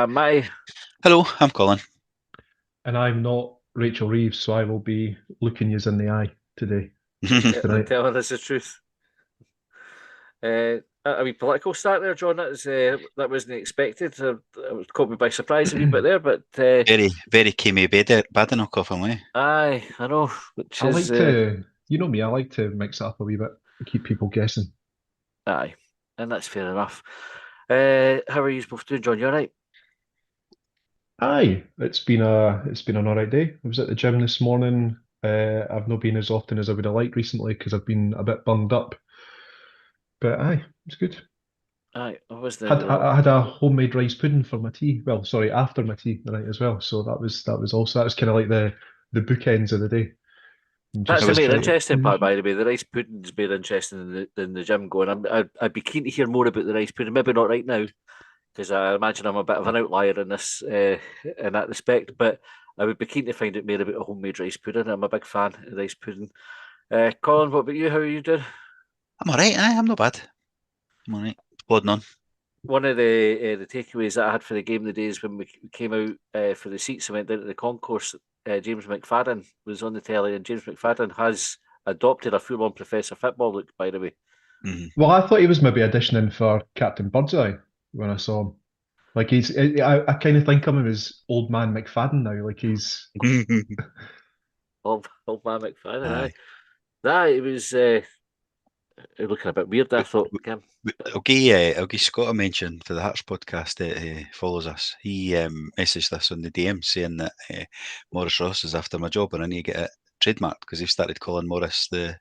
Matty. Hello, I'm Colin. And I'm not Rachel Reeves, so I will be looking yous in the eye today, And tonight. telling us the truth. A wee political start there, John. That wasn't expected. It caught me by surprise a wee bit there, but Very, very Kimi Badenoch of him, eh? aye, I know. Which I is like to, you know me, I like to mix it up a wee bit, keep people guessing. aye, and that's fair enough. How are you both doing, John? You all right? Aye, it's been an alright day. I was at the gym this morning. I've not been as often as I would have liked recently because I've been a bit bunged up. But aye, it's good. Aye, I was Had the I had a homemade rice pudding for my tea. Well, sorry, after my tea tonight as well. So that was kind of like the bookends of the day. I'm I That's the just was, main trying interesting to. part, by the way. The rice pudding's more interesting than the gym going. I'd be keen to hear more about the rice pudding. Maybe not right now, because I imagine I'm a bit of an outlier in this in that respect. But I would be keen to find out more about a homemade rice pudding. I'm a big fan of rice pudding. Colin, what about you? How are you doing? I'm all right. I'm not bad. I'm all right. Plodding on. One of the takeaways that I had for the game the day is when we came out for the seats and went down to the concourse. James McFadden was on the telly, and James McFadden has adopted a full-on Professor Football look. By the way, Mhm. Well, I thought he was maybe auditioning for Captain Birdseye when I saw him. Like I kind of think of him as old man McFadden now. Like he's, old man McFadden, aye. Aye. That it was looking a bit weird. I But, thought, but, Kim. but I'll give Scott a mention for the Hearts podcast that follows us. He messaged us on the DM saying that Maurice Ross is after my job and I need to get it trademarked because they've started calling Morris the The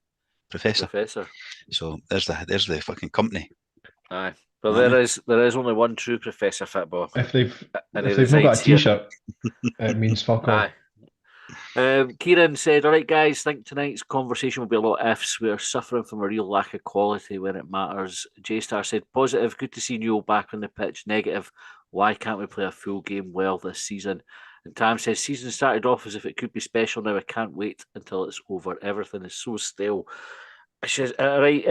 Professor. Professor. So there's the fucking company. Aye. Well, Aye. there is only one true Professor Football, if they've and he if they've not got resides a here. t-shirt, it means fuck Aye. all. Kieran said, "All right, guys, think tonight's conversation will be a lot of ifs. We're suffering from a real lack of quality when it matters." J Star said, "Positive, good to see Newell back on the pitch. Negative, why can't we play a full game well this season?" And Tam says, "Season started off as if it could be special. Now I can't wait until it's over. Everything is so stale." I says, all right,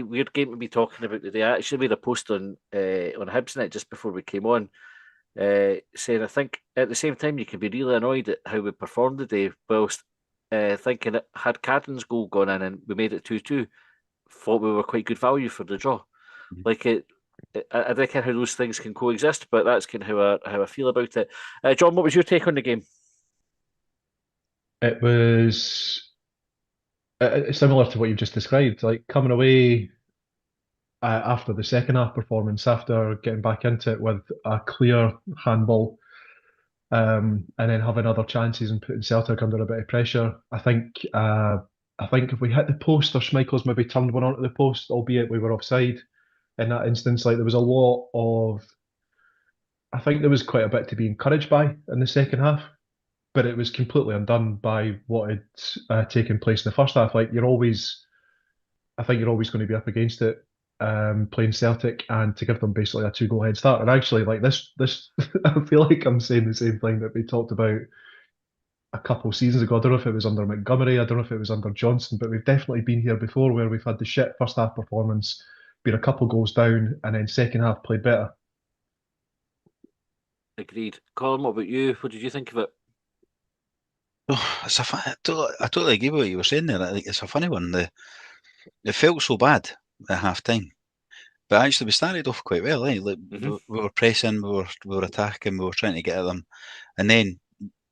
weird game to be talking about today. I actually made a post on Hibsnet just before we came on, saying I think at the same time you can be really annoyed at how we performed today, whilst thinking that had Cadden's goal gone in and we made it 2-2, thought we were quite good value for the draw. Like I don't care how those things can coexist, but that's kind of how I feel about it. John, what was your take on the game? It was similar to what you've just described. Like coming away after the second half performance, after getting back into it with a clear handball, and then having other chances and putting Celtic under a bit of pressure. I think if we hit the post or Schmeichel's maybe turned one onto the post, albeit we were offside in that instance, like there was a lot of. I think there was quite a bit to be encouraged by in the second half, but it was completely undone by what had taken place in the first half. Like I think you're always going to be up against it, playing Celtic, and to give them basically a two-goal head start. And actually, like this, I feel like I'm saying the same thing that we talked about a couple of seasons ago. I don't know if it was under Montgomery, I don't know if it was under Johnson, but we've definitely been here before where we've had the shit first half performance, been a couple goals down, and then second half played better. Agreed. Colin, what about you? What did you think of it? Oh, I totally agree with what you were saying there. I think it's a funny one. It felt so bad at half time. But actually, we started off quite well. Like Hmm. we were pressing, we were attacking, we were trying to get at them, and then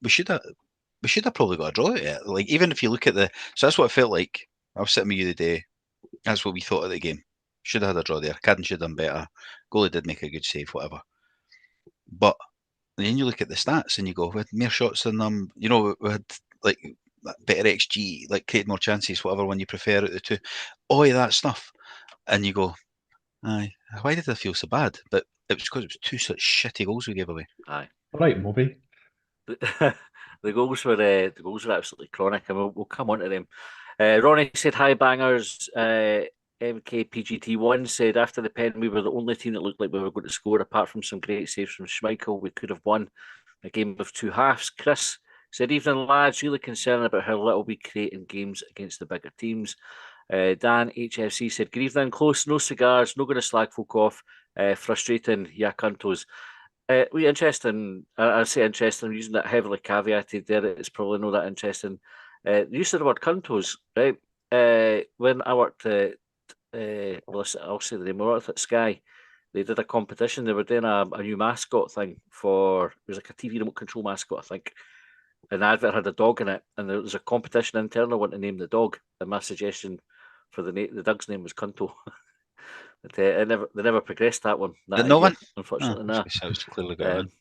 we should have we should have probably got a draw at it. Like even if you look at the, so that's what it felt like. I was sitting with you the day. That's what we thought of the game. Should have had a draw there. Cadden should have done better. Goalie did make a good save, whatever. But then you look at the stats and you go, we had more shots than them. We had like better XG, like created more chances, whatever one you prefer out of the two. All of that stuff, and you go, aye, why did I feel so bad? But it was because it was two such shitty goals we gave away. Aye. All right, Moby. The goals were absolutely chronic, and we'll come on to them. Ronnie said, "Hi bangers." MKPGT1 said, "After the pen, we were the only team that looked like we were going to score. Apart from some great saves from Schmeichel, we could have won a game of two halves." Chris said, "Evening lads, really concerned about how little we create in games against the bigger teams." Dan HFC said, "Good evening, close, no cigars, no going to slag folk off. frustrating Yakuntos. We interesting. I say interesting. I'm using that heavily caveated there. It's probably not that interesting. The use of the word cuntos, right? When I worked at, I'll say the name. I worked at Sky. They did a competition. They were doing a new mascot thing for. It was like a TV remote control mascot, I think. And the advert had a dog in it, and there was a competition internal wanting to name the dog. And my suggestion for the dog's name was Cunto. But they never progressed that one, that Did no idea, one? unfortunately. Oh, Nah. so it's clearly got on.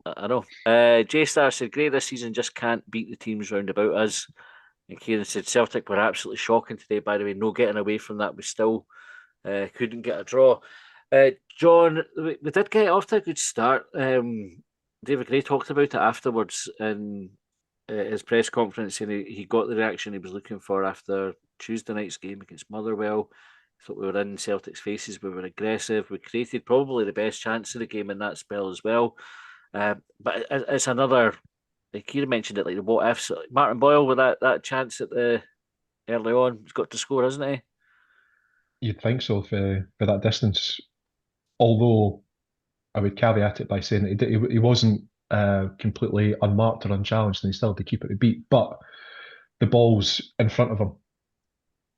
I know. J Star said, "Great this season, just can't beat the teams round about us." And Kieran said, "Celtic were absolutely shocking today, by the way. No getting away from that. We still couldn't get a draw." John, we did get off to a good start. David Gray talked about it afterwards in his press conference, and he got the reaction he was looking for after Tuesday night's game against Motherwell. He thought we were in Celtic's faces, we were aggressive, we created probably the best chance of the game in that spell as well. But it's another. Kieran mentioned it, like the what ifs. Martin Boyle with that chance at the early on, he's got to score, hasn't he? You'd think so for that distance. Although I would caveat it by saying that he wasn't completely unmarked or unchallenged, and he still had to keep it to beat. But the ball's in front of him.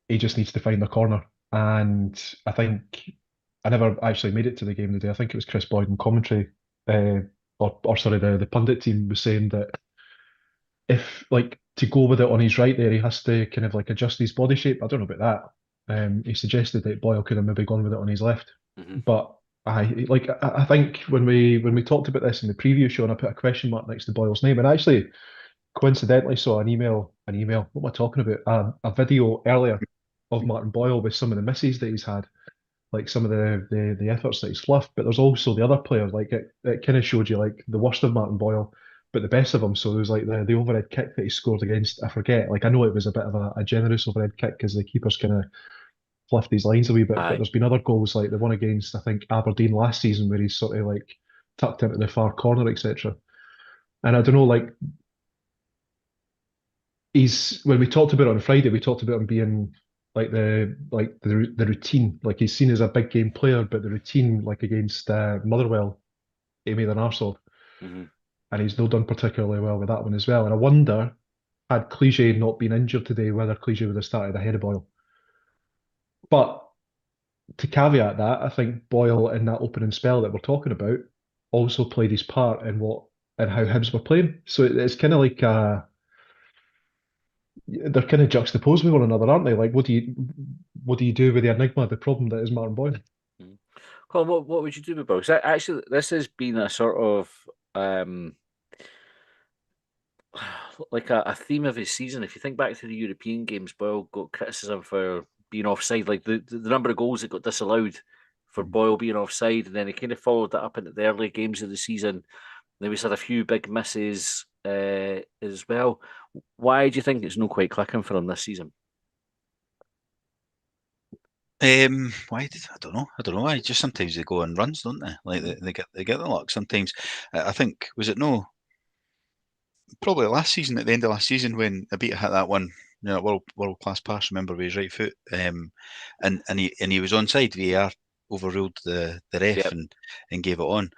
He just needs to find the corner. And I think I never actually made it to the game today. I think it was Chris Boyd in commentary, or sorry, the pundit team was saying that if like to go with it on his right there, he has to kind of like adjust his body shape. I don't know about that. He suggested that Boyle could have maybe gone with it on his left, but I think when we talked about this in the preview show, and I put a question mark next to Boyle's name, and I actually coincidentally saw an email. What am I talking about? A video earlier of Martin Boyle with some of the misses that he's had, like some of the efforts that he's fluffed. But there's also the other players. Like it kind of showed you like the worst of Martin Boyle, but the best of him. So there was like the overhead kick that he scored against. I forget. Like I know it was a bit of a generous overhead kick because the keeper's kind of fluffed his lines a wee bit. But there's been other goals like the one against I think Aberdeen last season where he's sort of like tucked into the far corner, etc. And I don't know, like he's when we talked about it on Friday, we talked about him being like the routine, like he's seen as a big game player, but the routine, like against Motherwell, he made an arse of, and he's not done particularly well with that one as well. And I wonder, had Cliche not been injured today, whether Cliche would have started ahead of Boyle. But to caveat that, I think Boyle in that opening spell that we're talking about also played his part in how Hibs were playing. So it's kind of like they're kind of juxtaposed with one another, aren't they? Like, what do you do with the enigma, the problem that is Martin Boyle? Colin, what would you do with Boyle? Actually, this has been a sort of like a theme of his season. If you think back to the European games, Boyle got criticism for being offside, like the number of goals that got disallowed for Boyle being offside, and then he kind of followed that up into the early games of the season. Then we had a few big misses as well. Why do you think it's not quite clicking for him this season? Why did I don't know. I don't know why. Just sometimes they go on runs, don't they? Like they get the luck. Sometimes I think was it no. Probably last season, at the end of last season, when Abita hit that one, world class pass. Remember with his right foot, and he was onside. VAR overruled the ref and gave it on,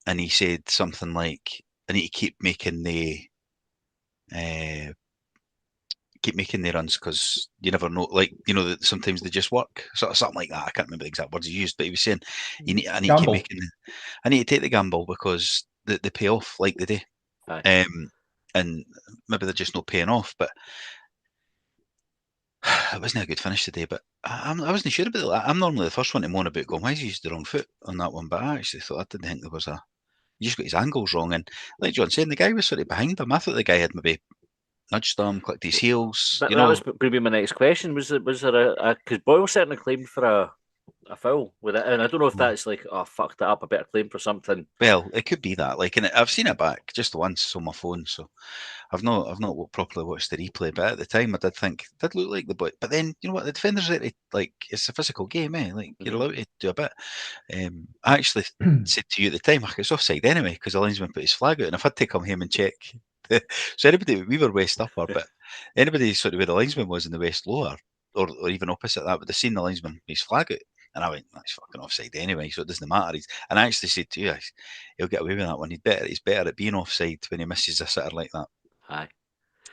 and he said something like, "I need to keep making the runs because you never know. Like that sometimes they just work. Sort of something like that. I can't remember the exact words he used, but he was saying, I need to keep making. I need to take the gamble because they pay off like they do." And maybe they're just not paying off. But it wasn't a good finish today. But I wasn't sure about that. I'm normally the first one to moan about going, why has he used the wrong foot on that one? But I actually thought I didn't think there was he just got his angles wrong. And like John saying, the guy was sort of behind him. I thought the guy had maybe nudged him, clicked his heels. That was going to be my next question. Was there because Boyle certainly claimed for a foul with it, and I don't know if that's like, oh, fucked it up, I better claim for something. Well, it could be that. Like, and I've seen it back just once on my phone, so I've not properly watched the replay. But at the time, I did think it did look like the boy. But then you know what, the defenders are like it's a physical game, eh? Like you're allowed to do a bit. I actually said to you at the time, it's offside anyway because the linesman put his flag out, and I've had to come home and check. So anybody, we were west upper, but anybody sort of where the linesman was in the west lower, or even opposite that, would have seen the linesman his flag out. And I went, that's fucking offside anyway, so it doesn't matter. And I actually said to you, he'll get away with that one. He's better at being offside when he misses a sitter like that. Aye.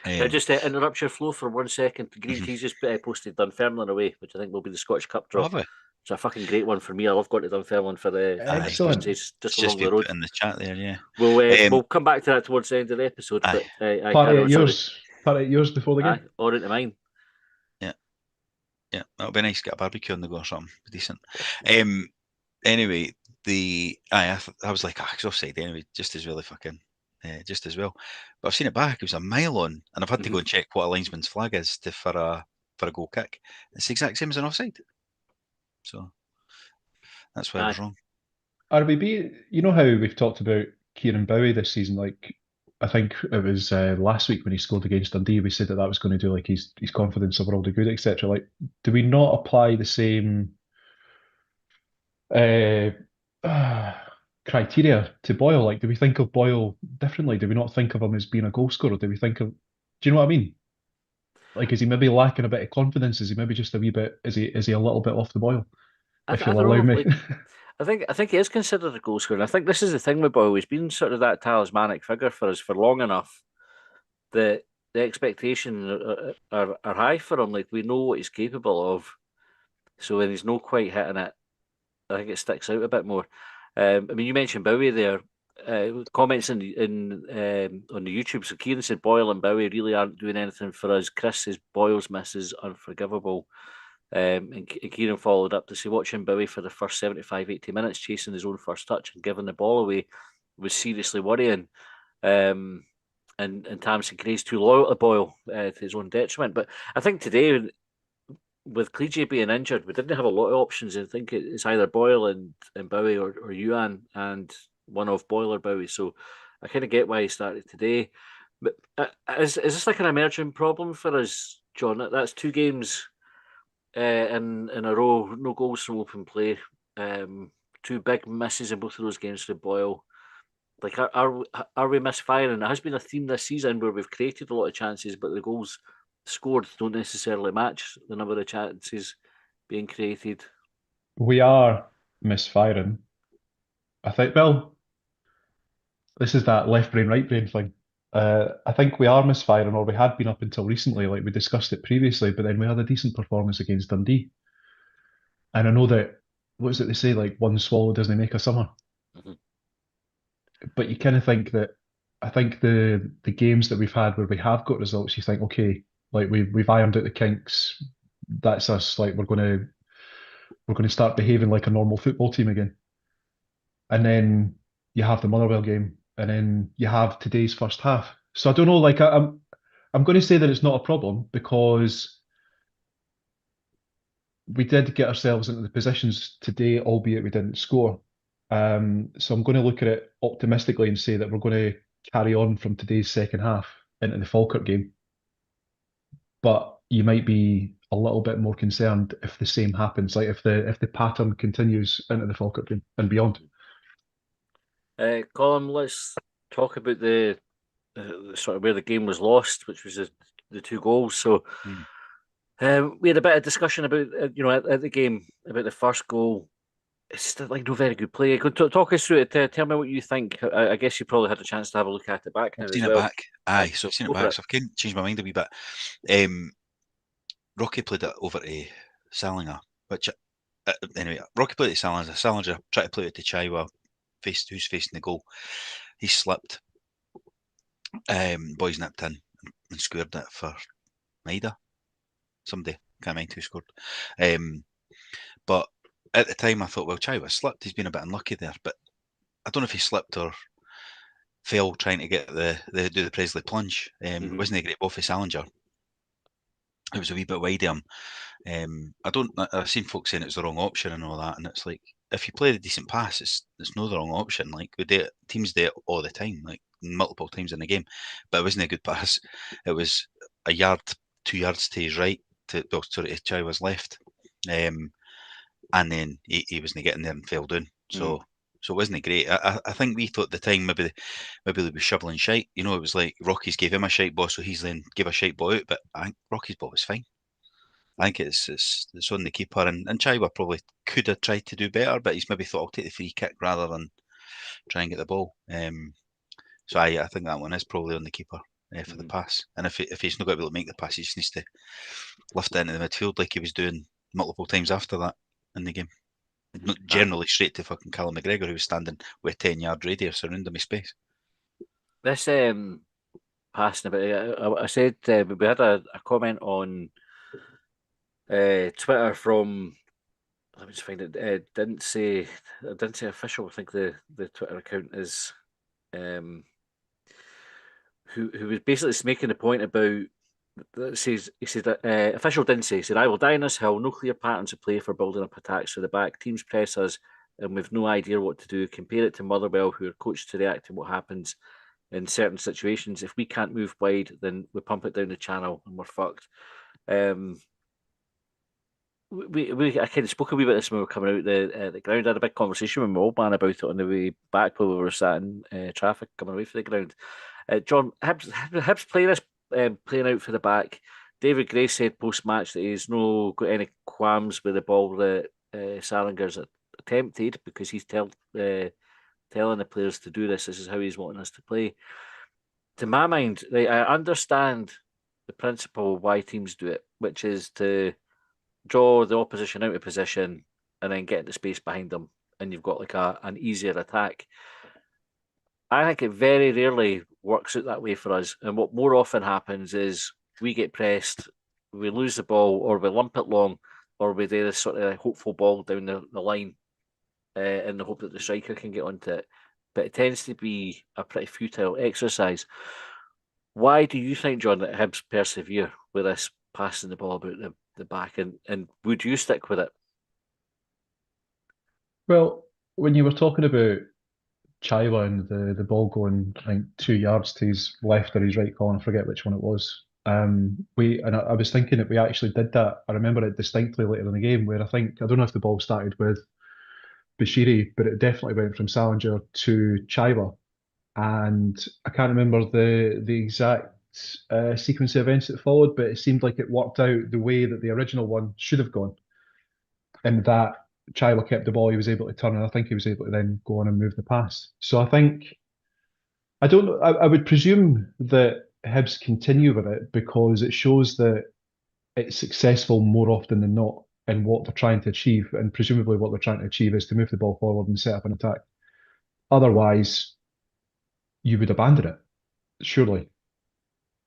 Now, just to interrupt your flow for 1 second, Green Tea's just posted Dunfermline away, which I think will be the Scottish Cup draw. Have we? It's a fucking great one for me. I love going to Dunfermline for the Excellent. just It's along the road. In the chat there, yeah. We'll come back to that towards the end of the episode. Aye. But Party at yours before the game. Aye, or into mine. Yeah, that'll be nice. Get a barbecue on the go or something decent. Anyway, I was like, it's offside anyway, just as well. But I've seen it back. It was a mile on, and I've had to go and check what a linesman's flag is for a goal kick. It's the exact same as an offside. So that's why I was wrong. You know how we've talked about Kieran Bowie this season? Like, I think it was last week when he scored against Dundee, we said that was going to do like his confidence overall the good, etc. Like, do we not apply the same criteria to Boyle? Like, do we think of Boyle differently? Do we not think of him as being a goal scorer? Do you know what I mean? Like, is he maybe lacking a bit of confidence? Is he maybe just a wee bit? Is he a little bit off the boil? If you'll allow me. I think he is considered a goal scorer. And I think this is the thing with Boyle. He's been sort of that talismanic figure for us for long enough that the expectations are high for him. Like, we know what he's capable of. So when he's not quite hitting it, I think it sticks out a bit more. I mean, you mentioned Bowie there. Comments on the YouTube. So Kieran said Boyle and Bowie really aren't doing anything for us. Chris says Boyle's miss is unforgivable. And Kieran followed up to say watching Bowie for the first 75, 80 minutes chasing his own first touch and giving the ball away was seriously worrying. And Tamsin Gray's too loyal to Boyle to his own detriment. But I think today, with Cleege being injured, we didn't have a lot of options. I think it's either Boyle and Bowie or Ewan and one of Boyle or Bowie. So I kind of get why he started today. But is this like an emerging problem for us, John? That's 2 games in a row, no goals from open play. 2 big misses in both of those games for Boyle. Like, are we misfiring? It has been a theme this season where we've created a lot of chances, but the goals scored don't necessarily match the number of chances being created. We are misfiring. I think, well, this is that left brain, right brain thing. I think we are misfiring, or we had been up until recently, like we discussed it previously, but then we had a decent performance against Dundee. And I know that, what is it they say, like one swallow doesn't make a summer. But you kind of think that, I think the games that we've had where we have got results, you think, okay, like we've ironed out the kinks. That's us. Like we're going to start behaving like a normal football team again. And then you have the Motherwell game, and then you have today's first half. So I don't know. Like I'm going to say that it's not a problem because we did get ourselves into the positions today, albeit we didn't score. So I'm going to look at it optimistically and say that we're going to carry on from today's second half into the Falkirk game. But you might be a little bit more concerned if the same happens, like if the pattern continues into the Falkirk game and beyond. Colin, let's talk about the sort of where the game was lost, which was the 2 goals. So we had a bit of discussion about at the game about the first goal. It's still like no very good play. Talk us through it. Tell me what you think. I guess you probably had a chance to have a look at it back now. I've seen it back. Aye, so I've seen it back. So I've kind of changed my mind a wee bit. Rocky played it over to Salinger, which anyway, Rocky played it to Salinger. Salinger tried to play it to Chaiwa, who's facing the goal. He slipped. Boys nipped in and scored it for Maida. Somebody, can't mind who scored. But at the time I thought, well, Chaiwa slipped. He's been a bit unlucky there, but I don't know if he slipped or fell trying to get do the Presley plunge. Wasn't a great ball for Salinger. It was a wee bit wide of him. I've seen folks saying it was the wrong option and all that, and it's like, if you play the decent pass, it's not the wrong option. Like teams do it all the time, like multiple times in the game. But it wasn't a good pass. It was a yard, 2 yards to his right, to Chaiwa's left, and then he wasn't getting there and fell down. So it wasn't great. I think we thought at the time maybe they were shoveling shite. You know, it was like Rocky's gave him a shite ball, so he's then gave a shite ball out. But I think Rocky's ball was fine. I think it's on the keeper, and Chaiwa probably could have tried to do better, but he's maybe thought I'll take the free kick rather than try and get the ball. So I think that one is probably on the keeper for the pass. And if he's not going to be able to make the pass, he just needs to lift it into the midfield like he was doing multiple times after that in the game. Not generally straight to fucking Callum McGregor, who was standing with a 10-yard radius around him space. This passing about, I said we had a comment on Twitter from, let me just find it. Didn't say official. I think the Twitter account is who was basically making the point about. He said official didn't say. He said, "I will die in this hill. No clear patterns of play for building up attacks to the back. Teams press us, and we've no idea what to do. Compare it to Motherwell, who are coached to react to what happens in certain situations. If we can't move wide, then we pump it down the channel, and we're fucked." I kind of spoke a wee bit about this when we were coming out the ground. I had a big conversation with my old man about it on the way back while we were sat in traffic coming away from the ground. John, Hibs playing out for the back. David Gray said post-match that he's no got any qualms with the ball that Salinger's attempted, because he's telling the players to do this. This is how he's wanting us to play. To my mind, I understand the principle why teams do it, which is to draw the opposition out of position and then get into space behind them, and you've got like an easier attack. I think it very rarely works out that way for us. And what more often happens is we get pressed, we lose the ball, or we lump it long, or we do this sort of hopeful ball down the line in the hope that the striker can get onto it. But it tends to be a pretty futile exercise. Why do you think, John, that Hibs persevere with this passing the ball about the back, and would you stick with it? Well, when you were talking about Chaiwa and the ball going, I think, 2 yards to his left or his right corner, I forget which one it was. I was thinking that we actually did that. I remember it distinctly later in the game where I don't know if the ball started with Bashiri, but it definitely went from Salinger to Chaiwa. And I can't remember the exact sequence of events that followed, but it seemed like it worked out the way that the original one should have gone. And that Chaiwa kept the ball, he was able to turn, and I think he was able to then go on and move the pass. So I don't know, I would presume that Hibs continue with it because it shows that it's successful more often than not in what they're trying to achieve. And presumably what they're trying to achieve is to move the ball forward and set up an attack. Otherwise, you would abandon it, surely.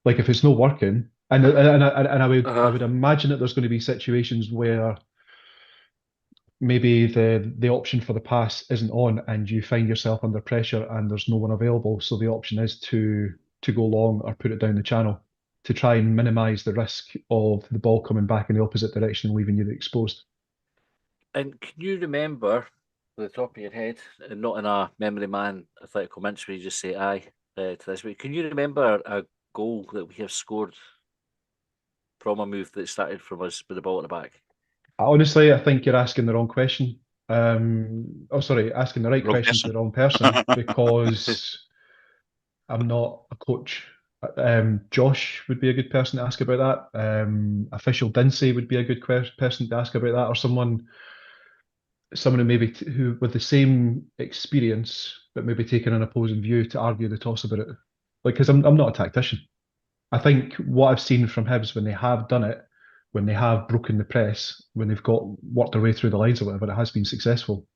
Like if it's not working, and I would imagine that there's going to be situations where maybe the option for the pass isn't on and you find yourself under pressure and there's no one available. So the option is to go long or put it down the channel to try and minimise the risk of the ball coming back in the opposite direction, leaving you exposed. And can you remember, at the top of your head, and not in a memory man athletic comments where you just say aye to this week, can you remember a goal that we have scored from a move that started from us with the ball at the back? Honestly, I think you're asking the wrong question. Asking the right Wrong question to the wrong person because I'm not a coach. Josh would be a good person to ask about that. Official Dinsey would be a good person to ask about that, or someone who maybe who with the same experience but maybe taking an opposing view to argue the toss about it. Like, because I'm not a tactician. I think what I've seen from Hibs when they have done it, when they have broken the press, when they've worked their way through the lines or whatever, it has been successful.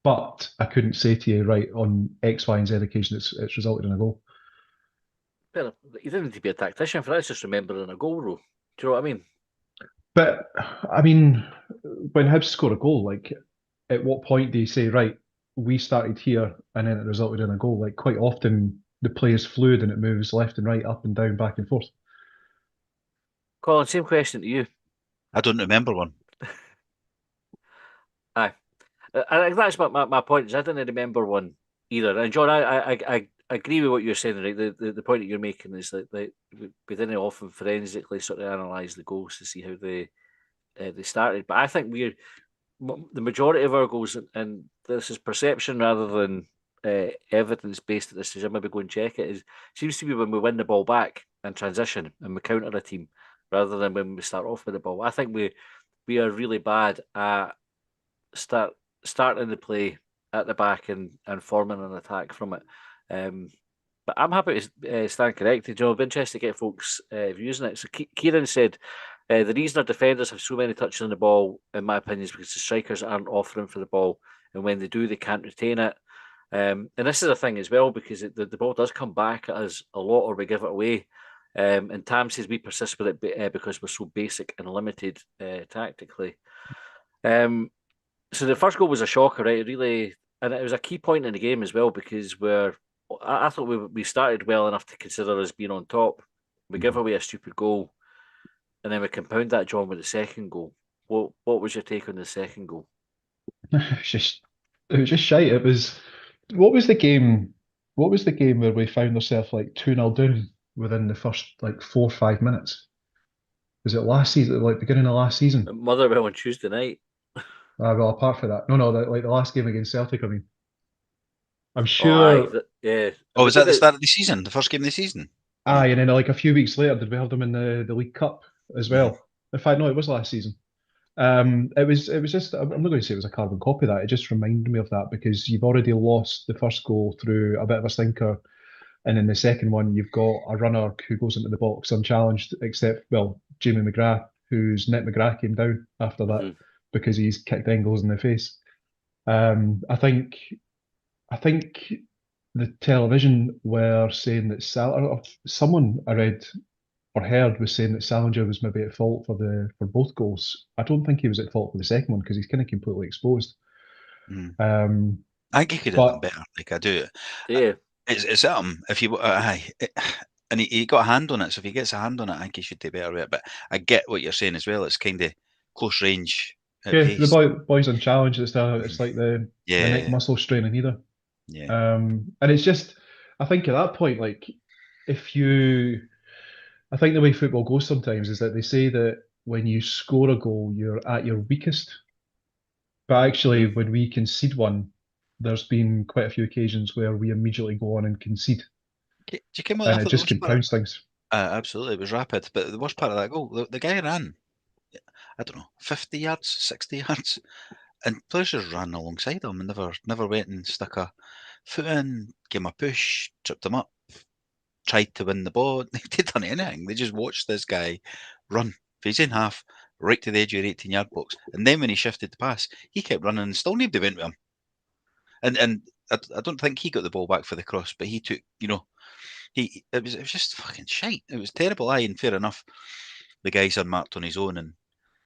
But I couldn't say to you, right, on X, Y, and Z occasion, it's resulted in a goal. Well, you didn't need to be a tactician for that. It's just remembering a goal rule. Do you know what I mean? But I mean, when Hibs score a goal, like, at what point do you say, right, we started here and then it resulted in a goal? Like, quite often the play is fluid and it moves left and right, up and down, back and forth. Colin, same question to you. I don't remember one. Aye. I think that's my point. Is I didn't remember one either. And John, I agree with what you're saying. Right, the point that you're making is that we didn't often forensically sort of analyse the goals to see how they started. But I think the majority of our goals, and this is perception rather than evidence based at this stage. I maybe go and check it. Seems to be when we win the ball back in transition and we counter a team, rather than when we start off with the ball. I think we are really bad at starting the play at the back and forming an attack from it. But I'm happy to stand corrected. I've been interested to get folks' views on it. So Kieran said the reason our defenders have so many touches on the ball, in my opinion, is because the strikers aren't offering for the ball, and when they do, they can't retain it. And this is a thing as well, because the ball does come back at us a lot, or we give it away. And Tam says we persist with it because we're so basic and limited tactically. So the first goal was a shocker, right? Really, and it was a key point in the game as well, because I thought we started well enough to consider us being on top. We give away a stupid goal, and then we compound that, John, with the second goal. What was your take on the second goal? It was just shite. It was what was the game? What was the game where we found ourselves like 2-0 down within the first like 4 or 5 minutes? Was it last season, like beginning of last season? Motherwell on Tuesday night. Well, apart from that, no, like the last game against Celtic. I mean, I'm Oh, aye, sure. yeah. Oh, was that the start of the season? The first game of the season? Aye, and then like a few weeks later, did we have them in the League Cup as well? In fact, no, it was last season. It was just, I'm not going to say it was a carbon copy of that. It just reminded me of that because you've already lost the first goal through a bit of a stinker, and in the second one you've got a runner who goes into the box unchallenged, except Jamie McGrath, whose Nick McGrath came down after that because he's kicked Engels in the face. I think the television were saying that someone I read or heard was saying that Salinger was maybe at fault for both goals. I don't think he was at fault for the second one because he's kind of completely exposed. I think he could have done better. Like I do. Yeah. It's at him if you and he got a hand on it. So if he gets a hand on it, I think he should do better with it. But I get what you're saying as well. It's kind of close range at pace. The boy's unchallenged. It's like the neck muscle straining either. Yeah. And it's just, I think at that point, like I think the way football goes sometimes is that they say that when you score a goal, you're at your weakest. But actually, when we concede one, there's been quite a few occasions where we immediately go on and concede. Do you come and it just compounds things. Absolutely, it was rapid. But the worst part of that goal, the guy ran, I don't know, 50 yards, 60 yards, and players just ran alongside him and never went and stuck a foot in, gave him a push, tripped him up, tried to win the ball. They done anything. They just watched this guy run phase in half, right to the edge of your 18-yard box. And then when he shifted the pass, he kept running and still nobody went with him. And I don't think he got the ball back for the cross, but he took, it was just fucking shite. It was terrible. And fair enough, the guy's unmarked on his own,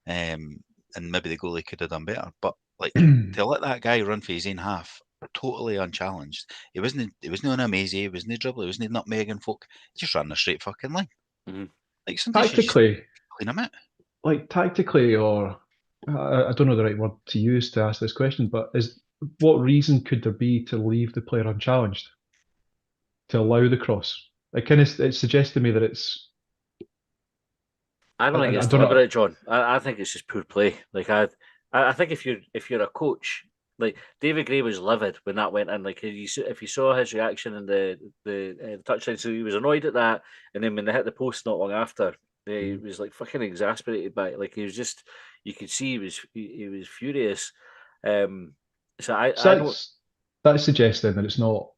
and maybe the goalie could have done better. But like to let that guy run for his own half, totally unchallenged. It wasn't on a mazy. It wasn't dribble. It wasn't nutmegging folk. He just ran a straight fucking line. Like somebody should just clean him out. Like tactically, or I don't know the right word to use to ask this question, but what reason could there be to leave the player unchallenged to allow the cross? It suggests to me that it's. I don't think it's deliberate, John. I think it's just poor play. Like I think if you're a coach, like David Gray was livid when that went in. Like if you saw his reaction in the touchline, so he was annoyed at that, and then when they hit the post not long after, he was like fucking exasperated by it. Like he was just, you could see he was furious. That's suggesting that it's not.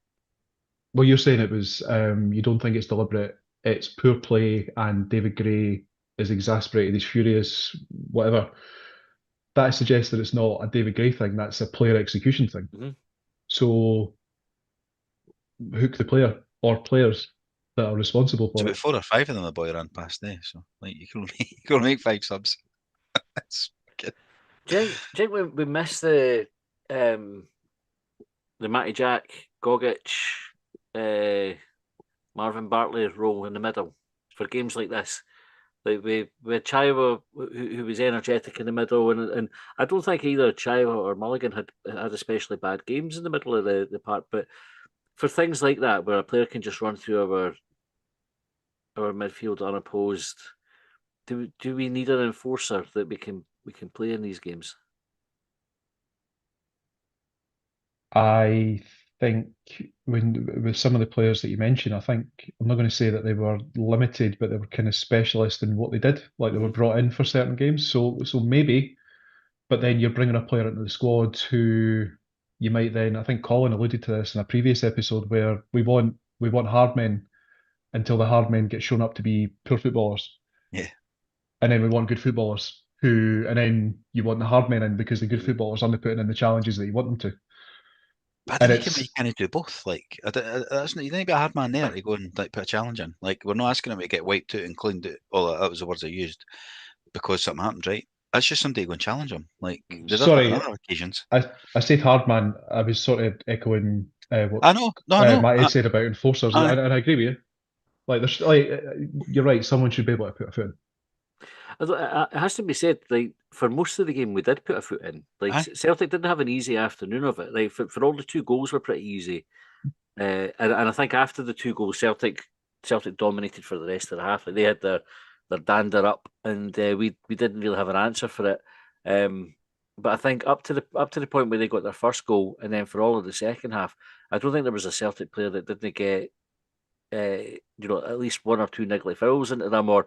Well, you're saying it was. You don't think it's deliberate. It's poor play, and David Gray is exasperated. He's furious. Whatever. That suggests that it's not a David Gray thing. That's a player execution thing. So hook the player or players that are responsible for it. About 4 or 5 of them the boy ran past there. So like you can make 5 subs. That's good. Do you think we missed the Matty Jack, Gogic, Marvin Bartley role in the middle for games like this? Like we had Chaiwa, who was energetic in the middle, and I don't think either Chaiwa or Mulligan had especially bad games in the middle of the park. But for things like that, where a player can just run through our midfield unopposed, do we need an enforcer that we can play in these games? I think with some of the players that you mentioned, I think I'm not going to say that they were limited, but they were kind of specialist in what they did. Like they were brought in for certain games. So maybe, but then you're bringing a player into the squad who you might then. I think Colin alluded to this in a previous episode where we want hard men until the hard men get shown up to be poor footballers. Yeah. And then we want good footballers and then you want the hard men in because the good footballers aren't putting in the challenges that you want them to. But I think you can kind of do both. Like, that's not, you need to be a hard man there to go and like put a challenge in. Like, we're not asking him to get wiped out and cleaned out. Oh, that was the words I used because something happened, right? That's just somebody to go and challenge him. Like, there's Sorry, other occasions. I said hard man. I was sort of echoing what I know, no, Matty said about enforcers, and I agree with you. Like, there's you're right. Someone should be able to put a foot in. It has to be said, like for most of the game, we did put a foot in. Like Celtic didn't have an easy afternoon of it. Like for all the 2 goals were pretty easy, and I think after the 2 goals, Celtic dominated for the rest of the half. Like they had their dander up, and we didn't really have an answer for it. But I think up to the point where they got their first goal, and then for all of the second half, I don't think there was a Celtic player that didn't get at least 1 or 2 niggly fouls into them, or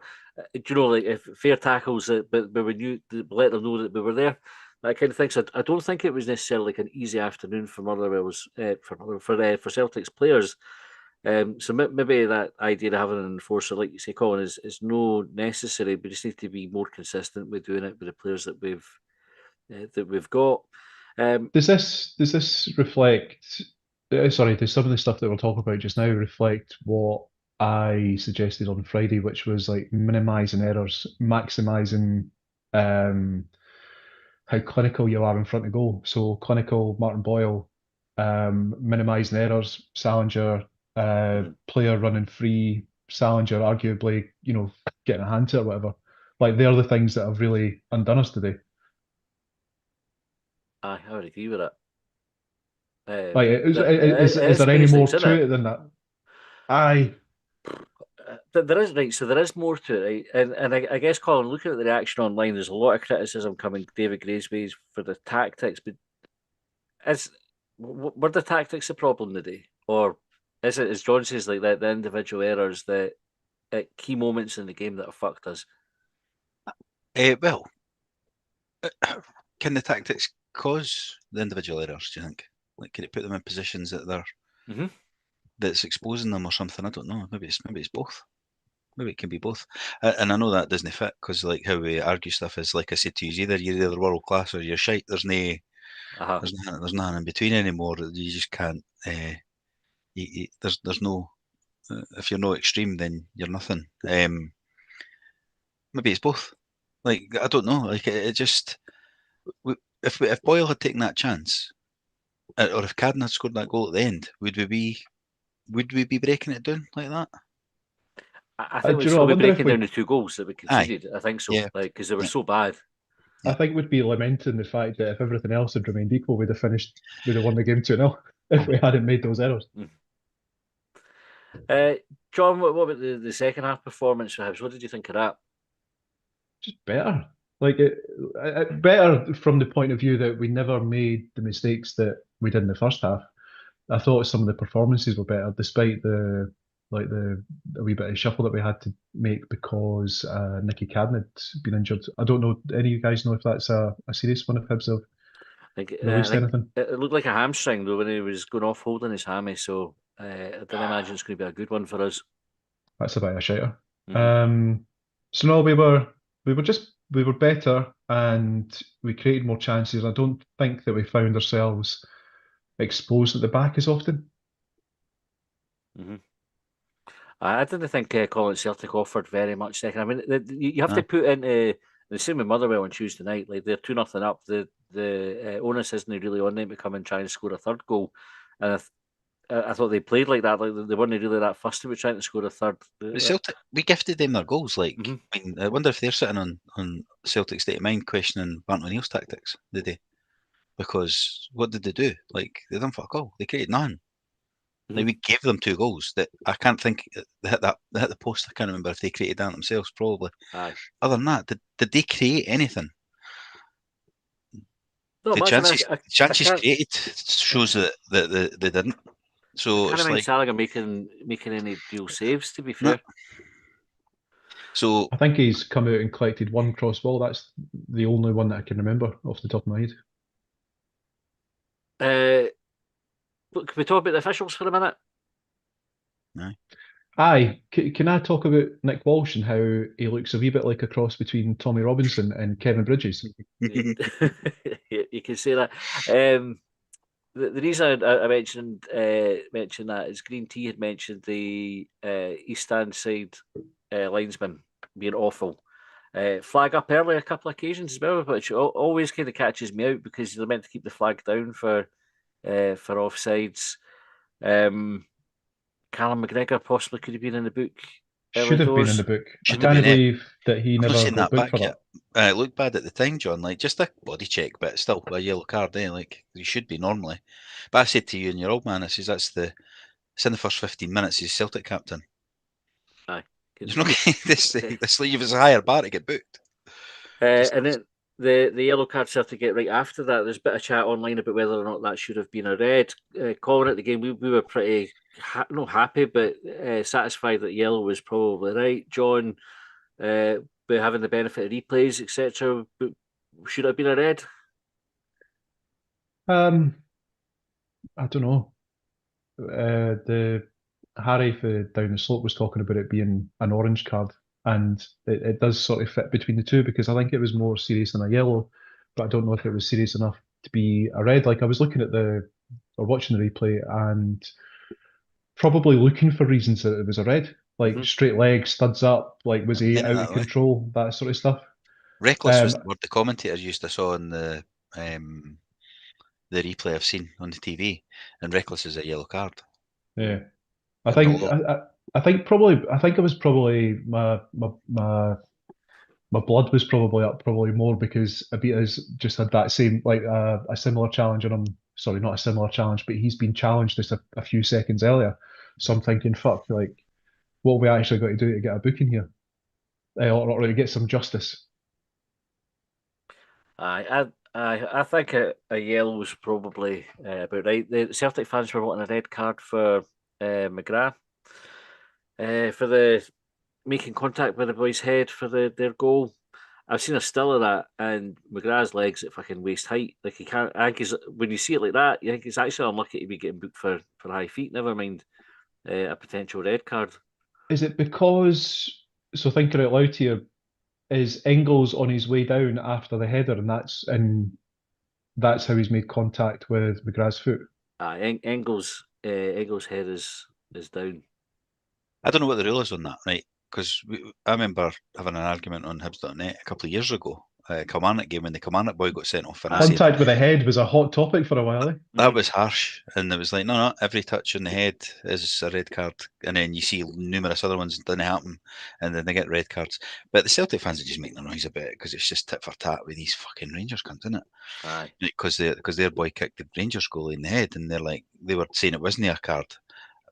like if fair tackles, but we knew let them know that we were there, that kind of thing. So I don't think it was necessarily like an easy afternoon for Motherwell's for Celtic's players. So maybe that idea of having an enforcer, like you say, Colin, is no necessary. We just need to be more consistent with doing it with the players that we've got. Does this reflect? Sorry, does some of the stuff that we're talking about just now reflect what I suggested on Friday, which was like minimizing errors, maximizing how clinical you are in front of goal. So clinical, Martin Boyle, minimizing errors, Salinger, player running free, Salinger arguably, getting a hand to it or whatever. Like they're the things that have really undone us today. I would agree with that. Like, is there any more to it than that? Aye. There is, right, so there is more to it, right? And I guess, Colin, looking at the reaction online, there's a lot of criticism coming David Gray's ways for the tactics, but were the tactics the problem today? Or is it, as John says, like the individual errors that at key moments in the game that have fucked us? Well, can the tactics cause the individual errors, do you think? Like, can it put them in positions that they're that's exposing them or something? I don't know. Maybe it's both. Maybe it can be both. And I know that doesn't fit because like how we argue stuff is like I said to you, you're either world class or you're shite. There's there's nothing in between anymore. You just can't. There's no. If you're no extreme, then you're nothing. Maybe it's both. Like I don't know. Like it just. If Boyle had taken that chance, or if Cadden had scored that goal at the end, would we be breaking it down like that? I think we'd still be breaking down the 2 goals that we conceded. Aye. I think so, Yeah. because they were so bad. I think we'd be lamenting the fact that if everything else had remained equal, we'd have won the game 2-0 if we hadn't made those errors. John, what about the second half performance for Hibs? What did you think of that? Just better. Like better from the point of view that we never made the mistakes that we did in the first half. I thought some of the performances were better, despite the wee bit of shuffle that we had to make because Nicky Cadden had been injured. I don't know. Any of you guys know if that's a serious one? If Hibs have released anything? It looked like a hamstring though when he was going off holding his hammy. So I didn't imagine it's going to be a good one for us. That's about a shiter. So no, we were better and we created more chances. I don't think that we found ourselves exposed at the back as often. I didn't think Colin Celtic offered very much second. I mean, you have to put into the same with Motherwell on Tuesday night. Like they're 2-0 up. The onus isn't really on them to come and try and score a third goal. And I thought they played like that. Like they weren't really that fussy about trying to score a third. Celtic, we gifted them their goals. Like, I mean, I wonder if they're sitting on Celtic's state of mind questioning Martin O'Neill's tactics, did they? Because what did they do? Like, they done fuck all. They created none. Like, we gave them 2 goals that I can't think they hit the post. I can't remember if they created that themselves. Probably. Aye. Other than that, did they create anything? No, The imagine chances created shows that they didn't. So I can't it's mind like Gallagher making any real saves. To be no. fair, So I think he's come out and collected one cross ball. That's the only one that I can remember off the top of my head. but can we talk about the officials for a minute? Aye, can I talk about Nick Walsh and how he looks a wee bit like a cross between Tommy Robinson and Kevin Bridges? You can say that. The reason I mentioned that is Green Tea had mentioned the East Stand side linesman being awful. Flag up early a couple of occasions as well, which always kind of catches me out because they're meant to keep the flag down for offsides. Callum McGregor possibly could have been in the book early Should have been in doors. the book. I Should have can't been it. believe that he I've not never seen got that booked back for yet. that. It looked bad at the time, John. Like just a body check, but still a yellow card. Like you should be normally. But I said to you and your old man, I says it's in the first 15 minutes. He's Celtic captain. Aye. He's not this leave is a higher bar to get booked. And then the yellow card certificate right after that, there's a bit of chat online about whether or not that should have been a red. Calling it the game, we were pretty not happy, but satisfied that yellow was probably right. John, by having the benefit of replays, etc., but should it have been a red? I don't know. The Harry down the slope was talking about it being an orange card, and it does sort of fit between the two because I think it was more serious than a yellow, but I don't know if it was serious enough to be a red. Like I was looking at or watching the replay and probably looking for reasons that it was a red, like straight leg, studs up, like was he out of control, that sort of stuff. Reckless was the word the commentators used. I saw in the replay I've seen on the TV, and reckless is a yellow card. Yeah, I think it was probably my blood was probably up probably more because Abita's just had that same like a similar challenge on him. Sorry, not a similar challenge, but he's been challenged just a few seconds earlier. So I'm thinking, fuck, like what have we actually got to do to get a booking here, or to get some justice? I think a yellow was probably about right. The Celtic fans were wanting a red card for McGrath for the making contact with the boy's head for their goal. I've seen a still of that, and McGrath's legs at fucking waist height. Like he can't. I think when you see it like that, you think it's actually unlucky to be getting booked for high feet. Never mind a potential red card. Is it because, so thinking out loud here, is Engels on his way down after the header, and that's how he's made contact with McGrath's foot? Engels' head is down. I don't know what the rule is on that, right? Because I remember having an argument on Hibs.net a couple of years ago, Kilmarnock game, when the Kilmarnock boy got sent off for contact with the head was a hot topic for a while. Eh? That was harsh, and it was like, no, every touch on the head is a red card, and then you see numerous other ones that didn't happen, and then they get red cards. But the Celtic fans are just making a noise about it because it's just tit for tat with these fucking Rangers cunts, isn't it? Aye. Because their boy kicked the Rangers goalie in the head, and they were saying it wasn't a card,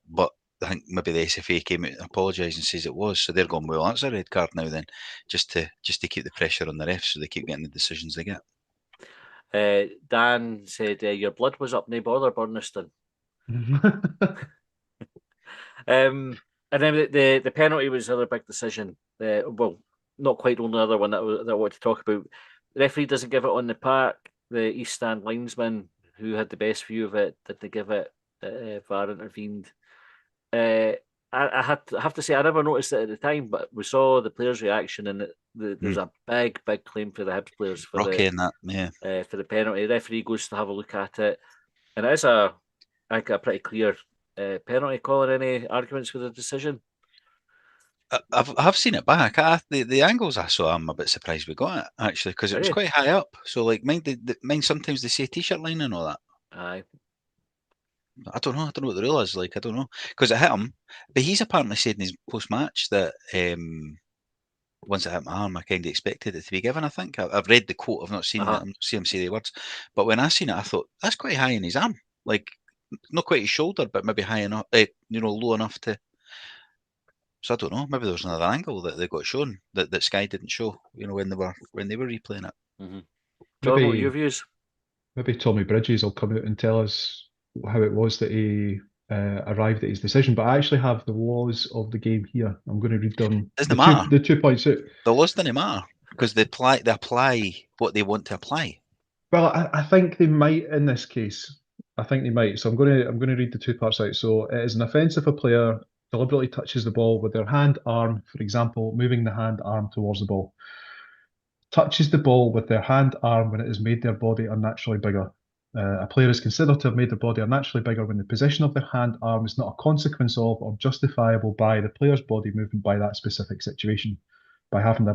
but I think maybe the SFA came out and apologised and says it was, so they're going, well, that's a red card now then, just to keep the pressure on the refs so they keep getting the decisions they get. Dan said your blood was up, no bother, Burniston. And then the penalty was the other big decision. Well, not quite the only other one that I wanted to talk about. The referee doesn't give it on the park. The East Stand linesman, who had the best view of it, didn't give it. VAR intervened. I have to say I never noticed it at the time, but we saw the players' reaction, and there's a big claim for the Hibs players for for the penalty. The referee goes to have a look at it, and it is a pretty clear penalty call. Any arguments with the decision? I've seen it back. The angles I saw, I'm a bit surprised we got it actually because it was quite high up. So like mine sometimes they say t-shirt line and all that. Aye. I don't know what the rule is. Like I don't know because it hit him, but he's apparently said in his post match that once it hit my arm, I kind of expected it to be given. I think I've read the quote. I've not seen it. I'm not seeing him say the words, but when I seen it, I thought that's quite high in his arm, like not quite his shoulder, but maybe high enough, low enough to. So I don't know. Maybe there was another angle that they got shown that Sky didn't show. When they were replaying it. John, what were your views? Maybe Tommy Bridges will come out and tell us how it was that he arrived at his decision. But I actually have the laws of the game here. I'm going to read them. Doesn't matter. The 2 points out. The laws didn't matter because they apply what they want to apply. Well, I think they might in this case. I think they might. So I'm going to read the 2 parts out. So it is an offence if a player deliberately touches the ball with their hand, arm, for example, moving the hand, arm towards the ball. Touches the ball with their hand, arm when it has made their body unnaturally bigger. A player is considered to have made their body unnaturally bigger when the position of their hand, arm is not a consequence of or justifiable by the player's body movement by that specific situation. By having their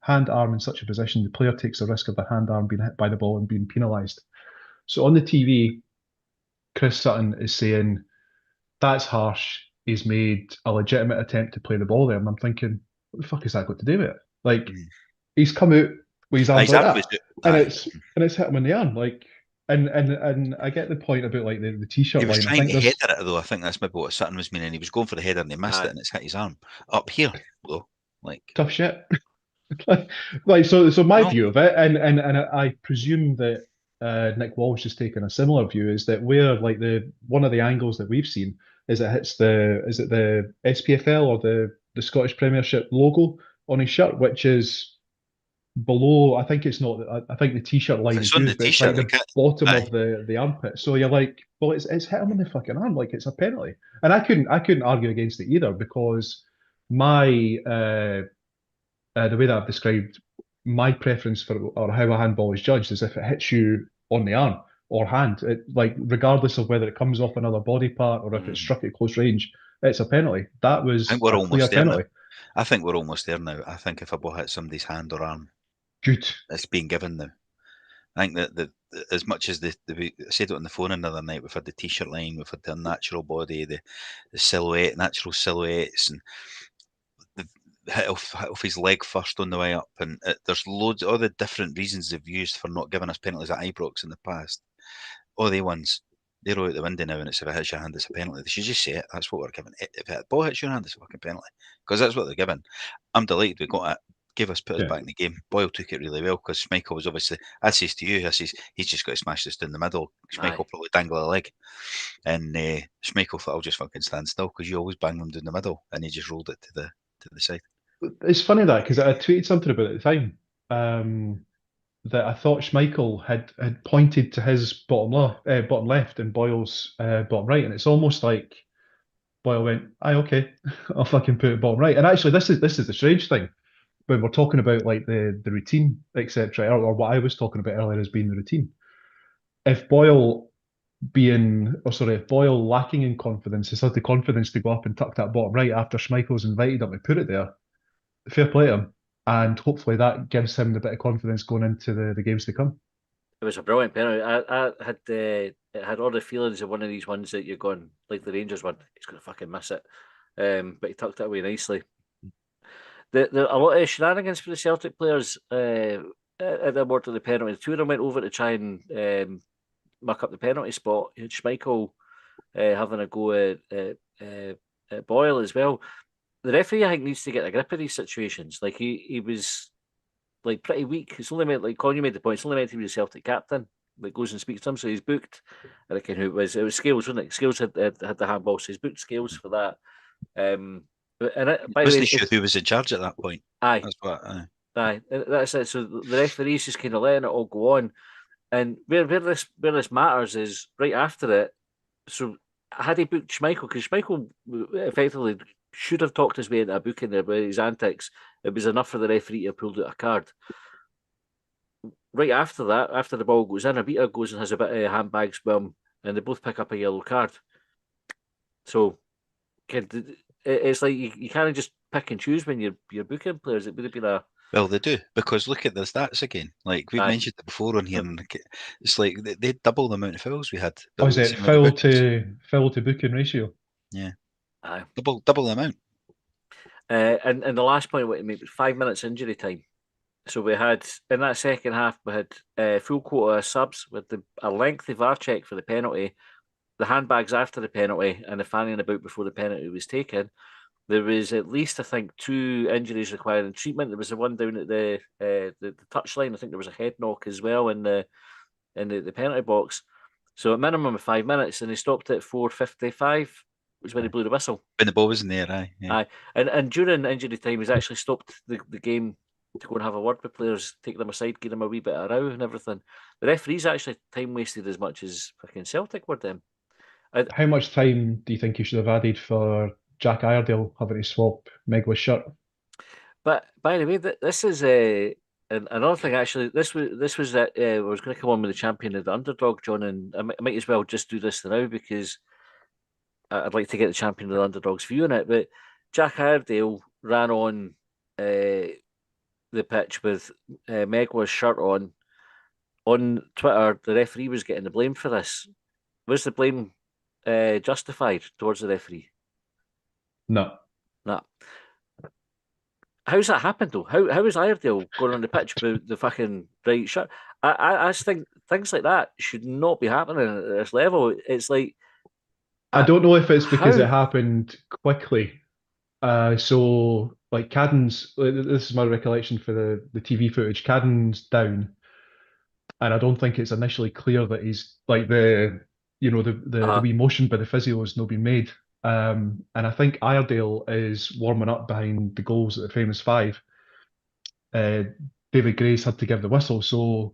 hand, arm in such a position, the player takes the risk of their hand, arm being hit by the ball and being penalised. So on the TV, Chris Sutton is saying, that's harsh. He's made a legitimate attempt to play the ball there. And I'm thinking, what the fuck has that got to do with it? Like, he's come out with his arms like that, and it's hit him in the arm. Like, and I get the point about like the t-shirt line. He was trying to header it though. I think that's maybe what Sutton was meaning. He was going for the header and he missed it, and it's hit his arm up here though. Like tough shit. like so my view of it, and I presume that Nick Walsh has taken a similar view, is that where like one of the angles that we've seen is it hits the SPFL or the Scottish Premiership logo on his shirt, which is below. I think it's not. I think the t-shirt line is used, but it's like the bottom of the armpit. So you're like, well, it's hit him in the fucking arm, like it's a penalty. And I couldn't argue against it either, because my the way that I've described my preference for or how a handball is judged is if it hits you on the arm or hand, like regardless of whether it comes off another body part or if it's struck at close range, it's a penalty. That was a clear penalty. I think we're almost there now. I think if a ball hits somebody's hand or arm, good, it's being given now. I think that as much as we said it on the phone another night, we've had the t-shirt line, we've had the unnatural body, the silhouette, natural silhouettes, and hit off his leg first on the way up, and there's loads of other different reasons they've used for not giving us penalties at Ibrox in the past. All the ones, they're out the window now, and it's if it hits your hand, it's a penalty. They should just say it. That's what we're giving. If the ball hits your hand, it's a fucking penalty, because that's what they're giving. I'm delighted we got it. Put us back in the game. Boyle took it really well, because Schmeichel was obviously, I says to you, he's just got to smash this down the middle. Schmeichel probably dangle a leg, and Schmeichel thought, I'll just fucking stand still, because you always bang them down the middle, and he just rolled it to the side. It's funny that, because I tweeted something about it at the time, that I thought Schmeichel had pointed to his bottom left and Boyle's bottom right, and it's almost like Boyle went, "Aye, okay, I'll fucking put it bottom right." And actually, this is the strange thing when we're talking about like the routine, etc., or what I was talking about earlier as being the routine. If Boyle lacking in confidence has had the confidence to go up and tuck that bottom right after Schmeichel's invited him to put it there, fair play to him, and hopefully that gives him the bit of confidence going into the games to come. It was a brilliant penalty. I had all the feelings of one of these ones that you're going, like the Rangers one, he's going to fucking miss it, but he tucked it away nicely. There a lot of shenanigans for the Celtic players at the award of the penalty. The two of them went over to try and muck up the penalty spot. You had Schmeichel having a go at Boyle as well. The referee, I think, needs to get a grip of these situations. Like he was like pretty weak. It's only meant, like Connie made the point, it's only meant to be the Celtic captain that goes and speaks to him. So he's booked. I reckon who it was Scales, wasn't it? Scales had the handball, so he's booked Scales for that. And by the way, sure who was in charge at that point. Aye, that's what. Aye, that's it. So the referee's just kind of letting it all go on, and where this matters is right after it. So had he booked Schmeichel, because Schmeichel effectively should have talked his way into a booking there with his antics. It was enough for the referee to have pulled out a card. Right after that, after the ball goes in, Abita goes and has a bit of handbag swim, and they both pick up a yellow card. So it's like you can't just pick and choose when you're booking players. It would have been a... Well, they do, because look at the stats again. Like we've mentioned it before on here, and it's like they double the amount of fouls we had. Oh, is it foul to booking ratio? Yeah, aye, double the amount. And the last point I want to make was 5 minutes injury time. So we had in that second half we had full quota subs with a lengthy VAR check for the penalty, the handbags after the penalty, and the fanning about before the penalty was taken. There was at least, I think, 2 injuries requiring treatment. There was the one down at the touchline. I think there was a head knock as well in the in the penalty box. So a minimum of 5 minutes, and he stopped at 4:55, which is when he blew the whistle. When the ball was in the air, aye. Yeah. Aye, and during injury time, he's actually stopped the game to go and have a word with players, take them aside, give them a wee bit of row and everything. The referee's actually time wasted as much as fucking Celtic were them. How much time do you think he should have added for Jack Iredale having to swap Megwa's shirt? But by the way, this is another thing. Actually, this was I was going to come on with the champion of the underdog, John, and I might as well just do this now because I'd like to get the champion of the underdog's view on it. But Jack Iredale ran on the pitch with Megwa's shirt on. On Twitter, the referee was getting the blame for this. Was the blame justified towards the referee? No. No. How's that happened though? How is Iredale going on the pitch with the fucking right shirt? I just think things like that should not be happening at this level. It's like I don't know if it's because how? it happened quickly. So like Cadden's, this is my recollection for the TV footage. Cadden's down, and I don't think it's initially clear that he's like the wee motion by the physio has not been made. And I think Iredale is warming up behind the goals at the famous 5. David Gray's had to give the whistle, so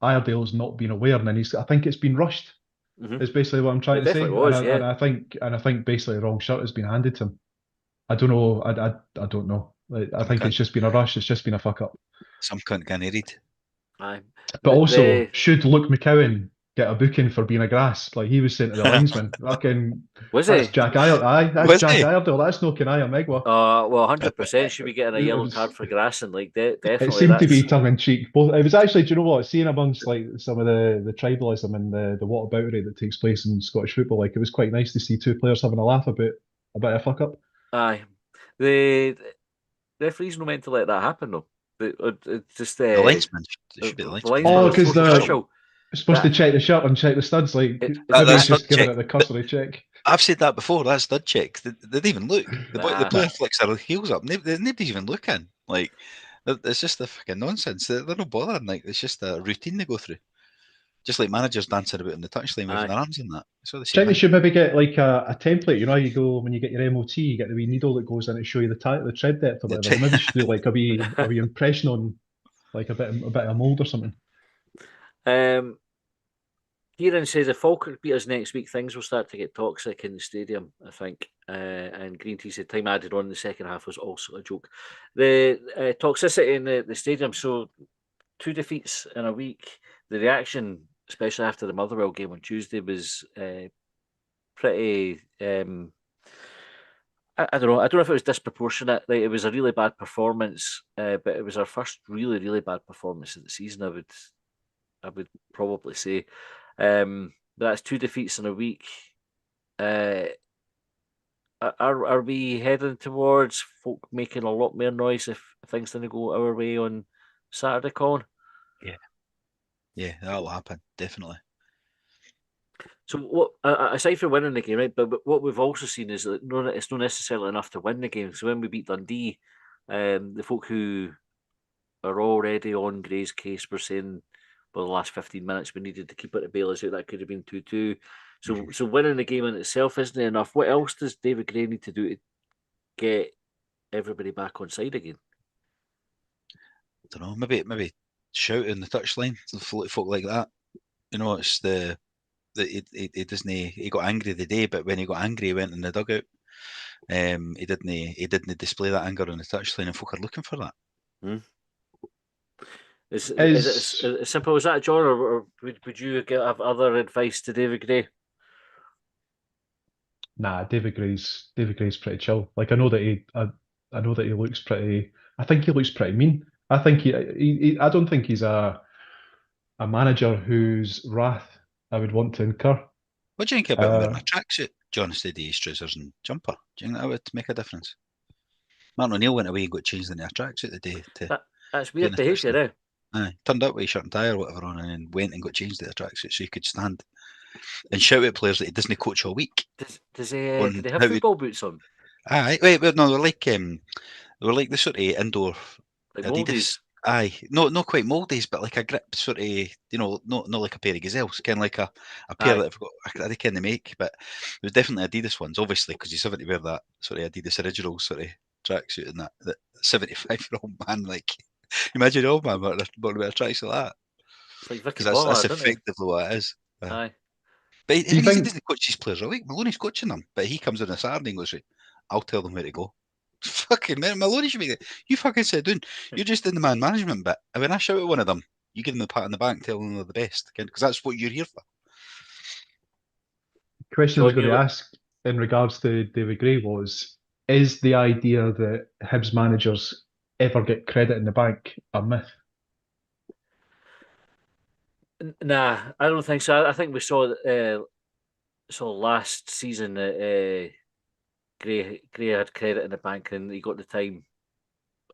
Iredale's not been aware, and then I think it's been rushed. Is basically what I'm trying to say. And I think basically the wrong shirt has been handed to him. I don't know. I don't know. I think it's just been a rush. It's just been a fuck up. Some cunt can't read. Aye. But also, should Luke McCowan get a booking for being a grass? Like he was saying to the linesman, fucking was that's he? Jack Iredale. Aye, that's Jack Iredale. That's no Kanaya Megwa. Well, 100% should be getting a yellow card for grassing. Like definitely. It seemed to be tongue in cheek. Both. It was actually, do you know what? Seeing amongst like some of the tribalism and the whataboutery that takes place in Scottish football, like it was quite nice to see two players having a laugh about a fuck up. Aye, the referee's not meant to let that happen though. It's just the linesman. It should be the linesman. Oh, because they're supposed to check the shirt and check the studs. Like everybody's just giving it the cursory check. I've said that before. That's stud check. They didn't even look. The player flicks their heels up. Nobody's even looking. Like it's just the fucking nonsense. They're not bothering. Like it's just a routine they go through. Just like managers dancing about in the touchline, moving their arms in that. They should maybe get like a template. You know, you go when you get your MOT, you get the wee needle that goes in to show you the tread depth or whatever. Maybe you should do like a wee impression on like a bit of mould or something. Kieran says if Falkirk beat us next week, things will start to get toxic in the stadium, I think. And Green Tea said time added on in the second half was also a joke. The toxicity in the stadium, so 2 defeats in a week. The reaction, especially after the Motherwell game on Tuesday, was pretty. I don't know. I don't know if it was disproportionate. Like, it was a really bad performance, but it was our first really, really bad performance of the season. I would probably say. But that's 2 defeats in a week. Are we heading towards folk making a lot more noise if things didn't go our way on Saturday, Colin? Yeah, that'll happen, definitely. So, what aside from winning the game, right? But what we've also seen is that it's not necessarily enough to win the game. So when we beat Dundee, the folk who are already on Gray's case were saying, well, the last 15 minutes we needed to keep it to bail us out. That could have been 2-2. So winning the game in itself isn't enough. What else does David Gray need to do to get everybody back on side again? I don't know. Maybe shout in the touchline to folk like that. You know, it's he doesn't. He got angry the day, but when he got angry, he went in the dugout. He didn't display that anger on the touchline, and folk are looking for that. Is it as simple as that, John, or would you have other advice to David Gray? Nah, David Gray's pretty chill. Like I know that he looks pretty. I think he looks pretty mean. I think I don't think he's a manager whose wrath I would want to incur. What do you think about wearing a tracksuit, John, instead of his trousers and jumper? Do you think that would make a difference? Martin O'Neill went away and got changed into a tracksuit the day. That's weird behaviour, eh? Aye, turned up with his shirt and tie or whatever on, and then went and got changed into a tracksuit so he could stand and shout at players that he doesn't coach all week. Did they have football boots on? Aye, wait, no, they're like the sort of indoor like Adidas. Aye, not quite Moldies, but like a grip sort of, not like a pair of gazelles, kind of like a pair Aye. that I've got. I reckon they make, but it was definitely Adidas ones, obviously, because he's having to wear that sort of Adidas original sort of tracksuit and that 75-year-old man, like, imagine old man wearing a tracksuit like that, It's like Vicky because that's Pollard, isn't it? effectively what it is. Aye. But Do you he think doesn't coach his players a week. Maloney's coaching them, but he comes in a Saturday and goes, right, I'll tell them where to go. Fucking man, Maloney should be there. You fucking sit down. You're just in the man management bit. And when I shout at one of them, you give them the pat on the back, tell them they're the best, because that's what you're here for. the question I was Sean, going to ask in regards to David Gray was, is the idea that Hibs managers ever get credit in the bank a myth? Nah, I don't think so. I think we saw last season that Gray had credit in the bank and he got the time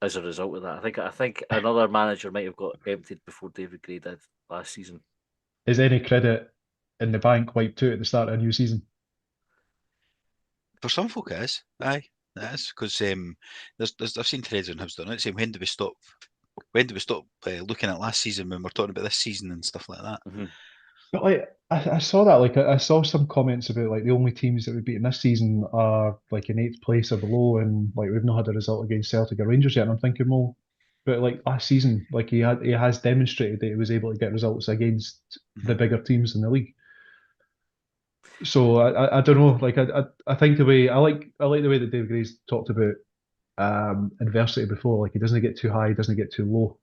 as a result of that. I think another manager might have got emptied before David Gray did last season. Is any credit in the bank wiped out at the start of a new season? For some folk, it is. Aye, it is, because I've seen threads on Hibs done it saying, when do we stop looking at last season when we're talking about this season and stuff like that. Mm-hmm. But like I saw that, like I saw some comments about like the only teams that we've beaten this season are like in 8th place or below, and like we've not had a result against Celtic or Rangers yet. And I'm thinking, well, but like last season, like he has demonstrated that he was able to get results against the bigger teams in the league. So I don't know, like I think the way I like the way that Dave Gray's talked about adversity before. Like he doesn't get too high, he doesn't get too low.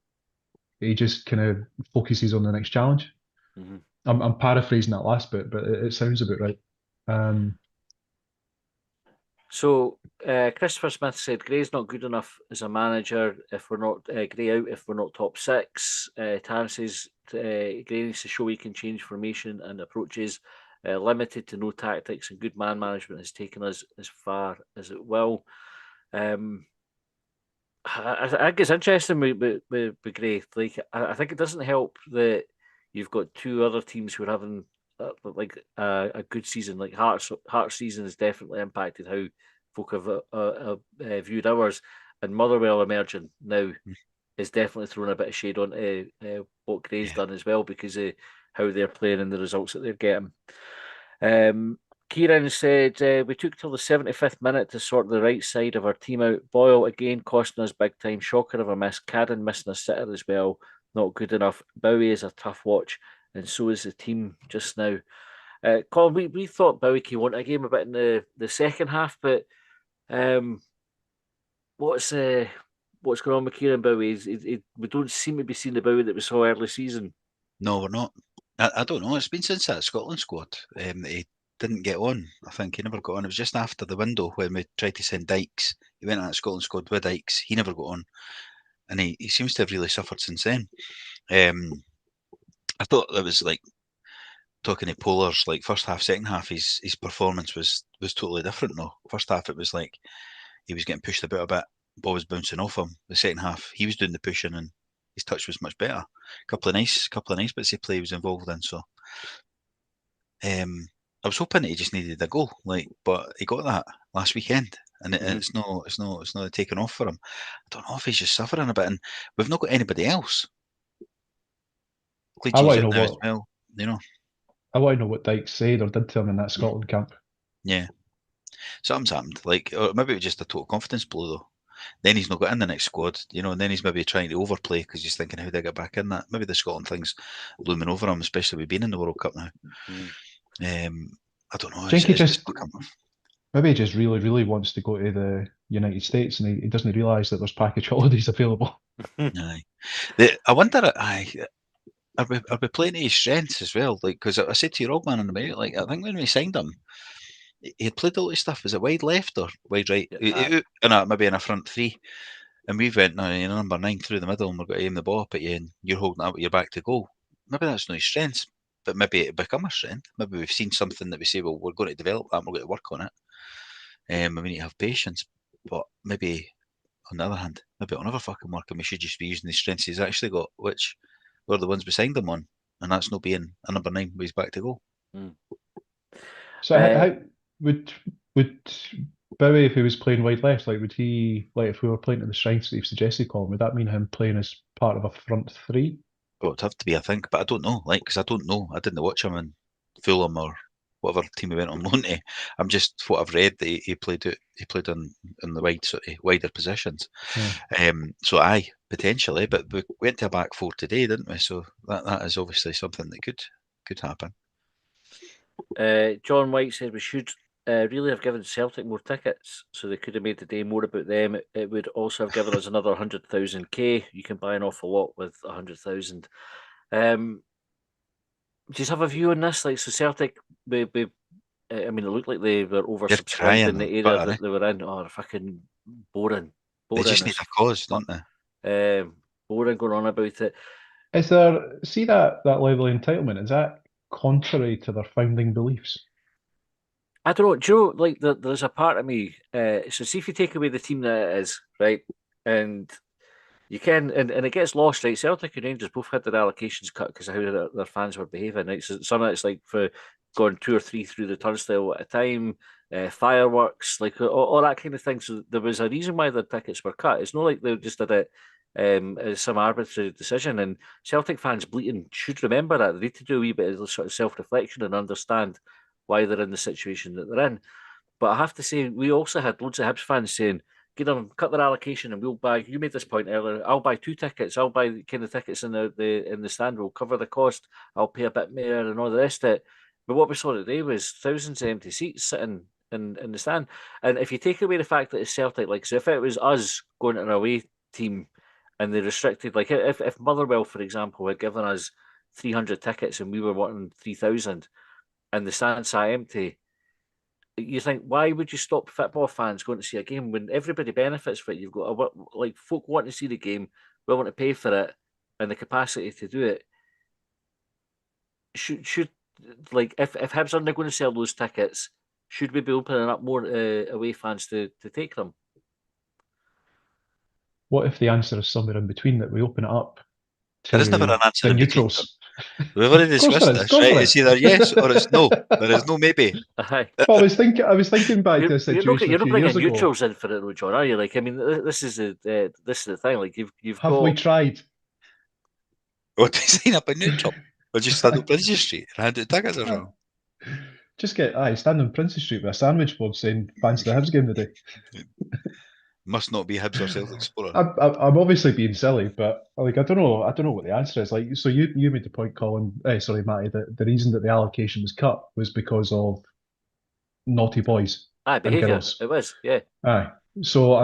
He just kind of focuses on the next challenge. Mm-hmm. I'm paraphrasing that last bit, but it sounds about right. So Christopher Smith said Gray's not good enough as a manager if we're not Gray out if we're not top six. Tam says Gray needs to show he can change formation and approaches. Limited to no tactics and good man management has taken us as far as it will. I think it's interesting with Gray. Like I think it doesn't help that you've got two other teams who are having a good season. Like Hearts season has definitely impacted how folk have viewed ours, and Motherwell emerging now is definitely throwing a bit of shade on what Gray's done as well because of how they're playing and the results that they're getting. Kieran said, we took till the 75th minute to sort the right side of our team out. Boyle again costing us big time. Shocker of a miss. Cadden missing a sitter as well. Not good enough. Bowie is a tough watch, and so is the team just now. Colin, we thought Bowie came on a game a bit in the second half, but what's going on with Kieran Bowie? We don't seem to be seeing the Bowie that we saw early season. No, we're not. I don't know. It's been since that Scotland squad that he didn't get on. I think he never got on. It was just after the window when we tried to send Dykes. He went on that Scotland squad with Dykes. He never got on. And he seems to have really suffered since then. I thought it was like talking to Polar's, like first half, second half, his performance was totally different though. First half it was like he was getting pushed about a bit, ball was bouncing off him. The second half he was doing the pushing and his touch was much better. Couple of nice bits of play he was involved in. So I was hoping that he just needed a goal, but he got that last weekend, and it's not taken off for him. I don't know if he's just suffering a bit, and we've not got anybody else. I want Clichy's to out know now as what well, I want to know what Dykes said or did to him in that Scotland camp. Yeah, something's happened. Or maybe it was just a total confidence blow though. Then he's not got in the next squad, and then he's maybe trying to overplay because he's thinking, how do I get back in that? Maybe the Scotland thing's looming over him, especially with being in the World Cup now. I don't know. I think It's not coming off. maybe he just really, really wants to go to the United States and he doesn't realise that there's package holidays available. Aye. I wonder, are we playing to his strengths as well? Because I said to your old man on the minute, I think when we signed him, he had played all his stuff. Was it wide left or wide right? Maybe in a front three. And we went, no, number 9 through the middle, and we're going to aim the ball up at you, and you're holding it up with your back to goal. Maybe that's not his strengths, but maybe it'll become a strength. Maybe we've seen something that we say, well, we're going to develop that, and we're going to work on it. And we need to have patience. But maybe, on the other hand, maybe it'll never fucking work, and we should just be using the strengths he's actually got, which were the ones we signed him on, and that's not being a number 9 with his back to goal. So how would Bowie, if he was playing wide left, would he, if we were playing to the strengths that you've suggested, Colin, would that mean him playing his part of a front three? Well, it'd have to be, I think, but I don't know. Like, because I don't know. I didn't watch him in Fulham or whatever team he went on loan to. I'm just what I've read that he played out. He played in the wider positions. So potentially, but we went to a back four today, didn't we? So that is obviously something that could happen. John White said we should really have given Celtic more tickets, so they could have made the day more about them. It would also have given us another 100,000 You can buy an awful lot with 100,000. Do you have a view on this? Like, so Celtic, I mean, it looked like they were oversubscribed in the area that they were in. Oh, they're fucking boring. They just need a cause, don't they? Boring going on about it. Is there, see that level of entitlement, is that contrary to their founding beliefs? I don't know. Do you know, like, there's a part of me. So, see if you take away the team that it is, right? And you can, and it gets lost, right? Celtic and Rangers both had their allocations cut because of how their fans were behaving, right? So, some of it's like for going 2 or 3 through the turnstile at a time, fireworks, like all that kind of thing. So, there was a reason why their tickets were cut. It's not like they just did it as some arbitrary decision. And Celtic fans bleating should remember that. They need to do a wee bit of sort of self-reflection and understand why they're in the situation that they're in. But I have to say, we also had loads of Hibs fans saying, "Get them, cut their allocation, and we'll buy." You made this point earlier. I'll buy 2 tickets. I'll buy the kind of tickets in the stand. We'll cover the cost. I'll pay a bit more and all the rest of it. But what we saw today was thousands of empty seats sitting in the stand. And if you take away the fact that it's Celtic, like, so if it was us going to an away team and they restricted, like, if Motherwell, for example, had given us 300 tickets and we were wanting 3,000 and the stand sat empty, you think, why would you stop football fans going to see a game when everybody benefits from it? You've got like folk wanting to see the game, willing to pay for it, and the capacity to do it. Should like if Hibs are not going to sell those tickets, should we be opening up more away fans to take them? What if the answer is somewhere in between, that we open it up to There is never an answer the in between. neutrals? We've already discussed this, right? It's either yes or it's no. There is no maybe. Well, I was thinking back to a situation you're a few not years bringing ago. neutrals in for it, though, John, are you? Like, I mean, this is the thing. Like, you've Have got... we tried? What, to sign up a neutral? Or just stand up Princes Street and hand out tickets or something? Just stand on Princes Street with a sandwich board saying fancy the Hibs game today. Must not be Hibs or Celtic supporter. I'm obviously being silly, but like I don't know what the answer is. Like, so you made the point, Colin. Sorry, Matty. The reason that the allocation was cut was because of naughty boys and behaviour. girls. It was, yeah. So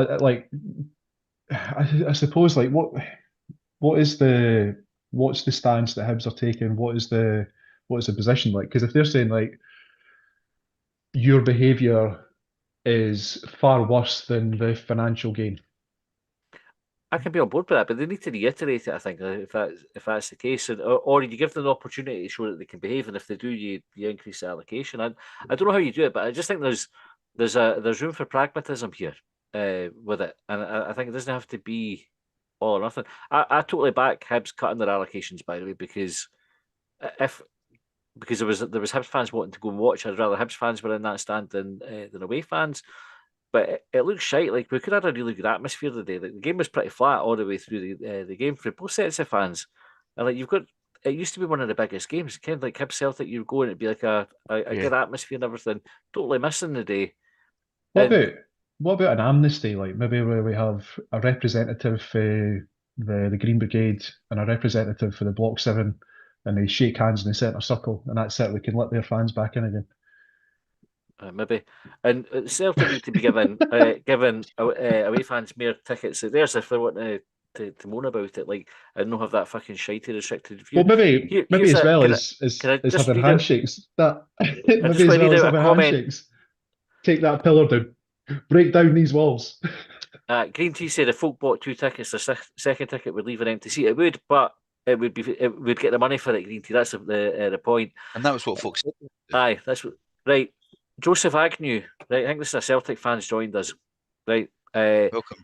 I suppose, like, what's the stance that Hibs are taking? What is the position like? Because if they're saying, like, your behaviour is far worse than the financial gain, I can be on board with that, but they need to reiterate it, I think, if that's the case, or you give them the opportunity to show that they can behave, and if they do, you increase the allocation. I don't know how you do it, but I just think there's room for pragmatism here with it, and I think it doesn't have to be all or nothing. I totally back Hibs cutting their allocations, by the way, because there was Hibs fans wanting to go and watch. I'd rather Hibs fans were in that stand than away fans. But it looks shite. Like, we could have had a really good atmosphere today. Like, the game was pretty flat all the way through the game for both sets of fans. And like, it used to be one of the biggest games. Kind of like Hibs Celtic, you were going, it'd be like a good atmosphere and everything. Totally missing the day. What about an amnesty? Like, maybe where we have a representative for the Green Brigade and a representative for the Block 7, and they shake hands in the centre circle, and that's it. We can let their fans back in again. Maybe. And Celtic need to be given away fans more tickets. There's if they want to moan about it, like, and not have that fucking shitey restricted view. Well, maybe as well as having handshakes. Maybe as well as having handshakes. Take that pillar down. Break down these walls. Green Tea said if folk bought 2 tickets, the second ticket would leave an empty seat. It would, but it would get the money for it. Green Tea. That's the point. And that was what folks said. Aye, that's what. Right. Joseph Agnew, right? I think this is a Celtic fans joined us, right? Welcome.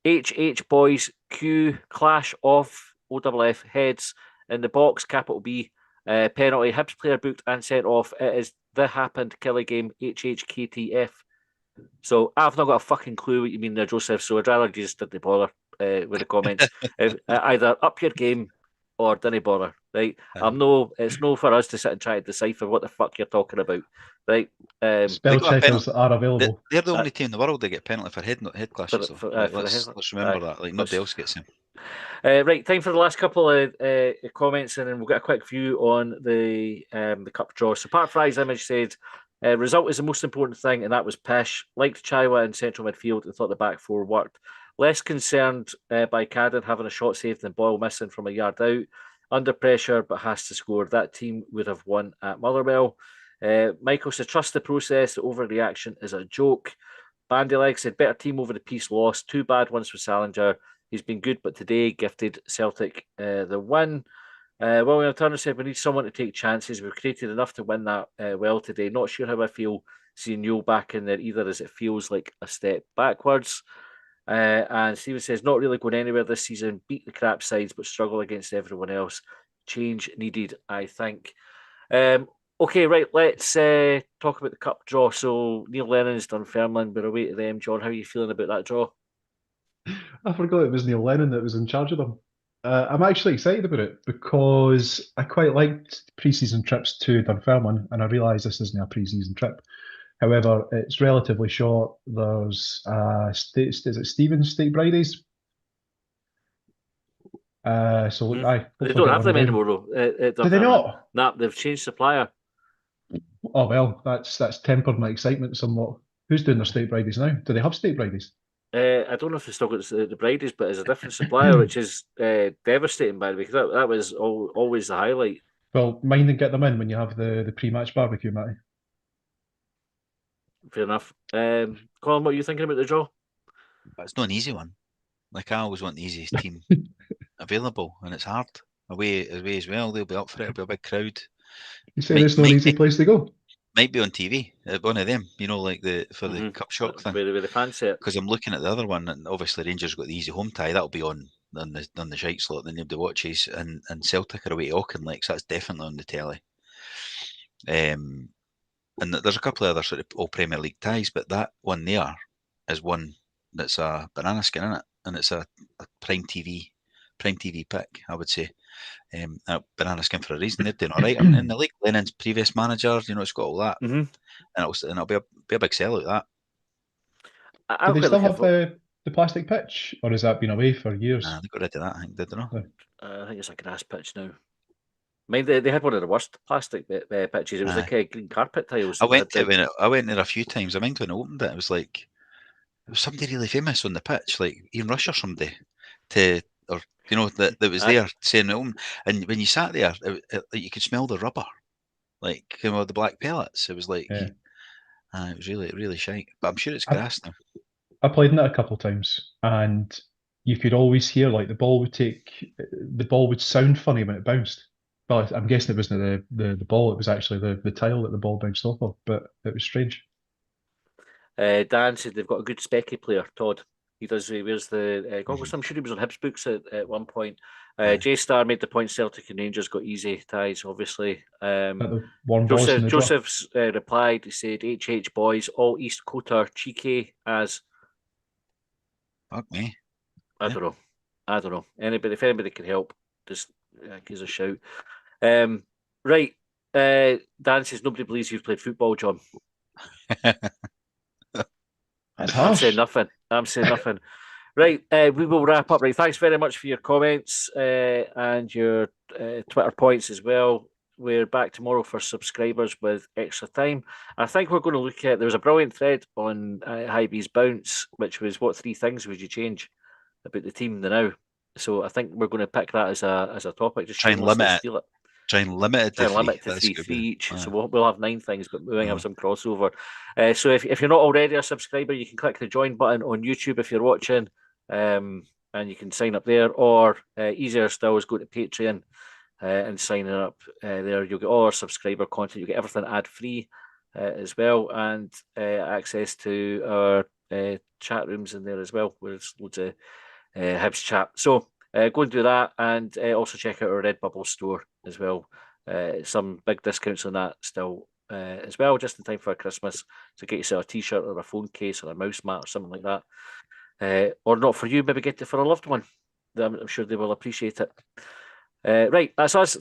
HH boys, Q, clash off, OFF, heads in the box, capital B, penalty, Hibs player booked and sent off. It is the happened Killie game, HHKTF. So I've not got a fucking clue what you mean there, Joseph, so I'd rather you just didn't bother. with the comments. Either up your game or didn't bother. Right? It's no for us to sit and try to decipher what the fuck you're talking about. Right? Spell checkers are available. They're the only team in the world that get penalty for head clashes. For Let's remember that. Like nobody else gets them. Right, time for the last couple of comments, and then we'll get a quick view on the cup draw. So, Pat Fry's image said, "Result is the most important thing, and that was pish. Liked Chaiwa in central midfield and thought the back four worked. Less concerned by Cadden having a shot saved than Boyle missing from a yard out. Under pressure, but has to score. That team would have won at Motherwell." Michael said, "Trust the process. The overreaction is a joke." Bandyleg said, "Better team over the piece lost. 2 bad ones for Salinger. He's been good, but today gifted Celtic the win." William Turner said, "We need someone to take chances. We've created enough to win that well today. Not sure how I feel seeing Newell back in there either, as it feels like a step backwards." And Stephen says, "Not really going anywhere this season. Beat the crap sides, but struggle against everyone else. Change needed, I think." Okay, right, let's talk about the cup draw. So Neil Lennon's done Dunfermline. We're away to them. John, how are you feeling about that draw? I forgot it was Neil Lennon that was in charge of them. I'm actually excited about it because I quite liked pre-season trips to Dunfermline, and I realise this isn't a pre-season trip. However, it's relatively short. There's is it Stevens State Fridays? So look, They don't have them anymore though. Do they not? Nah, they've changed supplier. Oh well, that's tempered my excitement somewhat. Who's doing their State Fridays now? Do they have State Fridays? I don't know if they still got the Brides, but it's a different supplier, which is devastating, by the way, because that was always the highlight. Well, mind and get them in when you have the pre-match barbecue, Matty. Fair enough. Colin, what are you thinking about the draw? It's not an easy one. Like I always want the easiest team available, and it's hard. Away as well, they'll be up for it. It'll be a big crowd. You say it's not an easy place to go? Might be on TV, one of them, like the Cup Shock thing. Where they fancy it. Because I'm looking at the other one, and obviously Rangers got the easy home tie. That'll be on the shite slot that nobody watches, and Celtic are away to Auchinleck, so that's definitely on the telly. And there's a couple of other sort of all Premier League ties, but that one there is one that's a banana skin in it, and it's a prime TV pick, I would say. Banana skin for a reason. They're doing all right in the league. Lennon's previous manager, it's got all that, and it'll be a big sell out that. Do they still have the plastic pitch, or has that been away for years? Nah, they got rid of that. I think, did they not? I think it's a grass pitch now. Mind they had one of the worst plastic pitches. It was like green carpet tiles. I went there a few times. I mind when I opened it, it was like there was somebody really famous on the pitch, like Ian Rush or somebody, that was there saying it home. And when you sat there, you could smell the rubber, like the black pellets. It was like it was really, really shite. But I'm sure it's grass now. I played in it a couple of times, and you could always hear like the ball would sound funny when it bounced. Well, I'm guessing it wasn't the ball; it was actually the tile that the ball bounced off of. But it was strange. Dan said they've got a good specky player, Todd. He wears the goggles. I'm sure he was on Hibs books at one point. J Star made the point Celtic and Rangers got easy ties, obviously. Joseph's replied, he said, HH boys, all East Coater cheeky as. Fuck me. I don't know. If anybody can help, just give us a shout. Right. Dan says nobody believes you've played football, John. I'm saying nothing. Right, we will wrap up. Right, thanks very much for your comments and your Twitter points as well. We're back tomorrow for subscribers with extra time. I think we're going to look at. There was a brilliant thread on Hibs Bounce, which was what 3 things would you change about the team now. So I think we're going to pick that as a topic. Just try and limit it. Steal it. Try and limit it to 3 each. So we'll have 9 things, but we might have some crossover. So if you're not already a subscriber, you can click the join button on YouTube if you're watching, and you can sign up there. Or easier still is go to Patreon and signing up there. You'll get all our subscriber content. You'll get everything ad-free as well, and access to our chat rooms in there as well, where there's loads of Hibs chat. So go and do that, and also check out our Redbubble store as well. Some big discounts on that still as well, just in time for Christmas. So get yourself a t-shirt or a phone case or a mouse mat or something like that. or not for you, maybe get it for a loved one. I'm sure they will appreciate it. Right, that's us.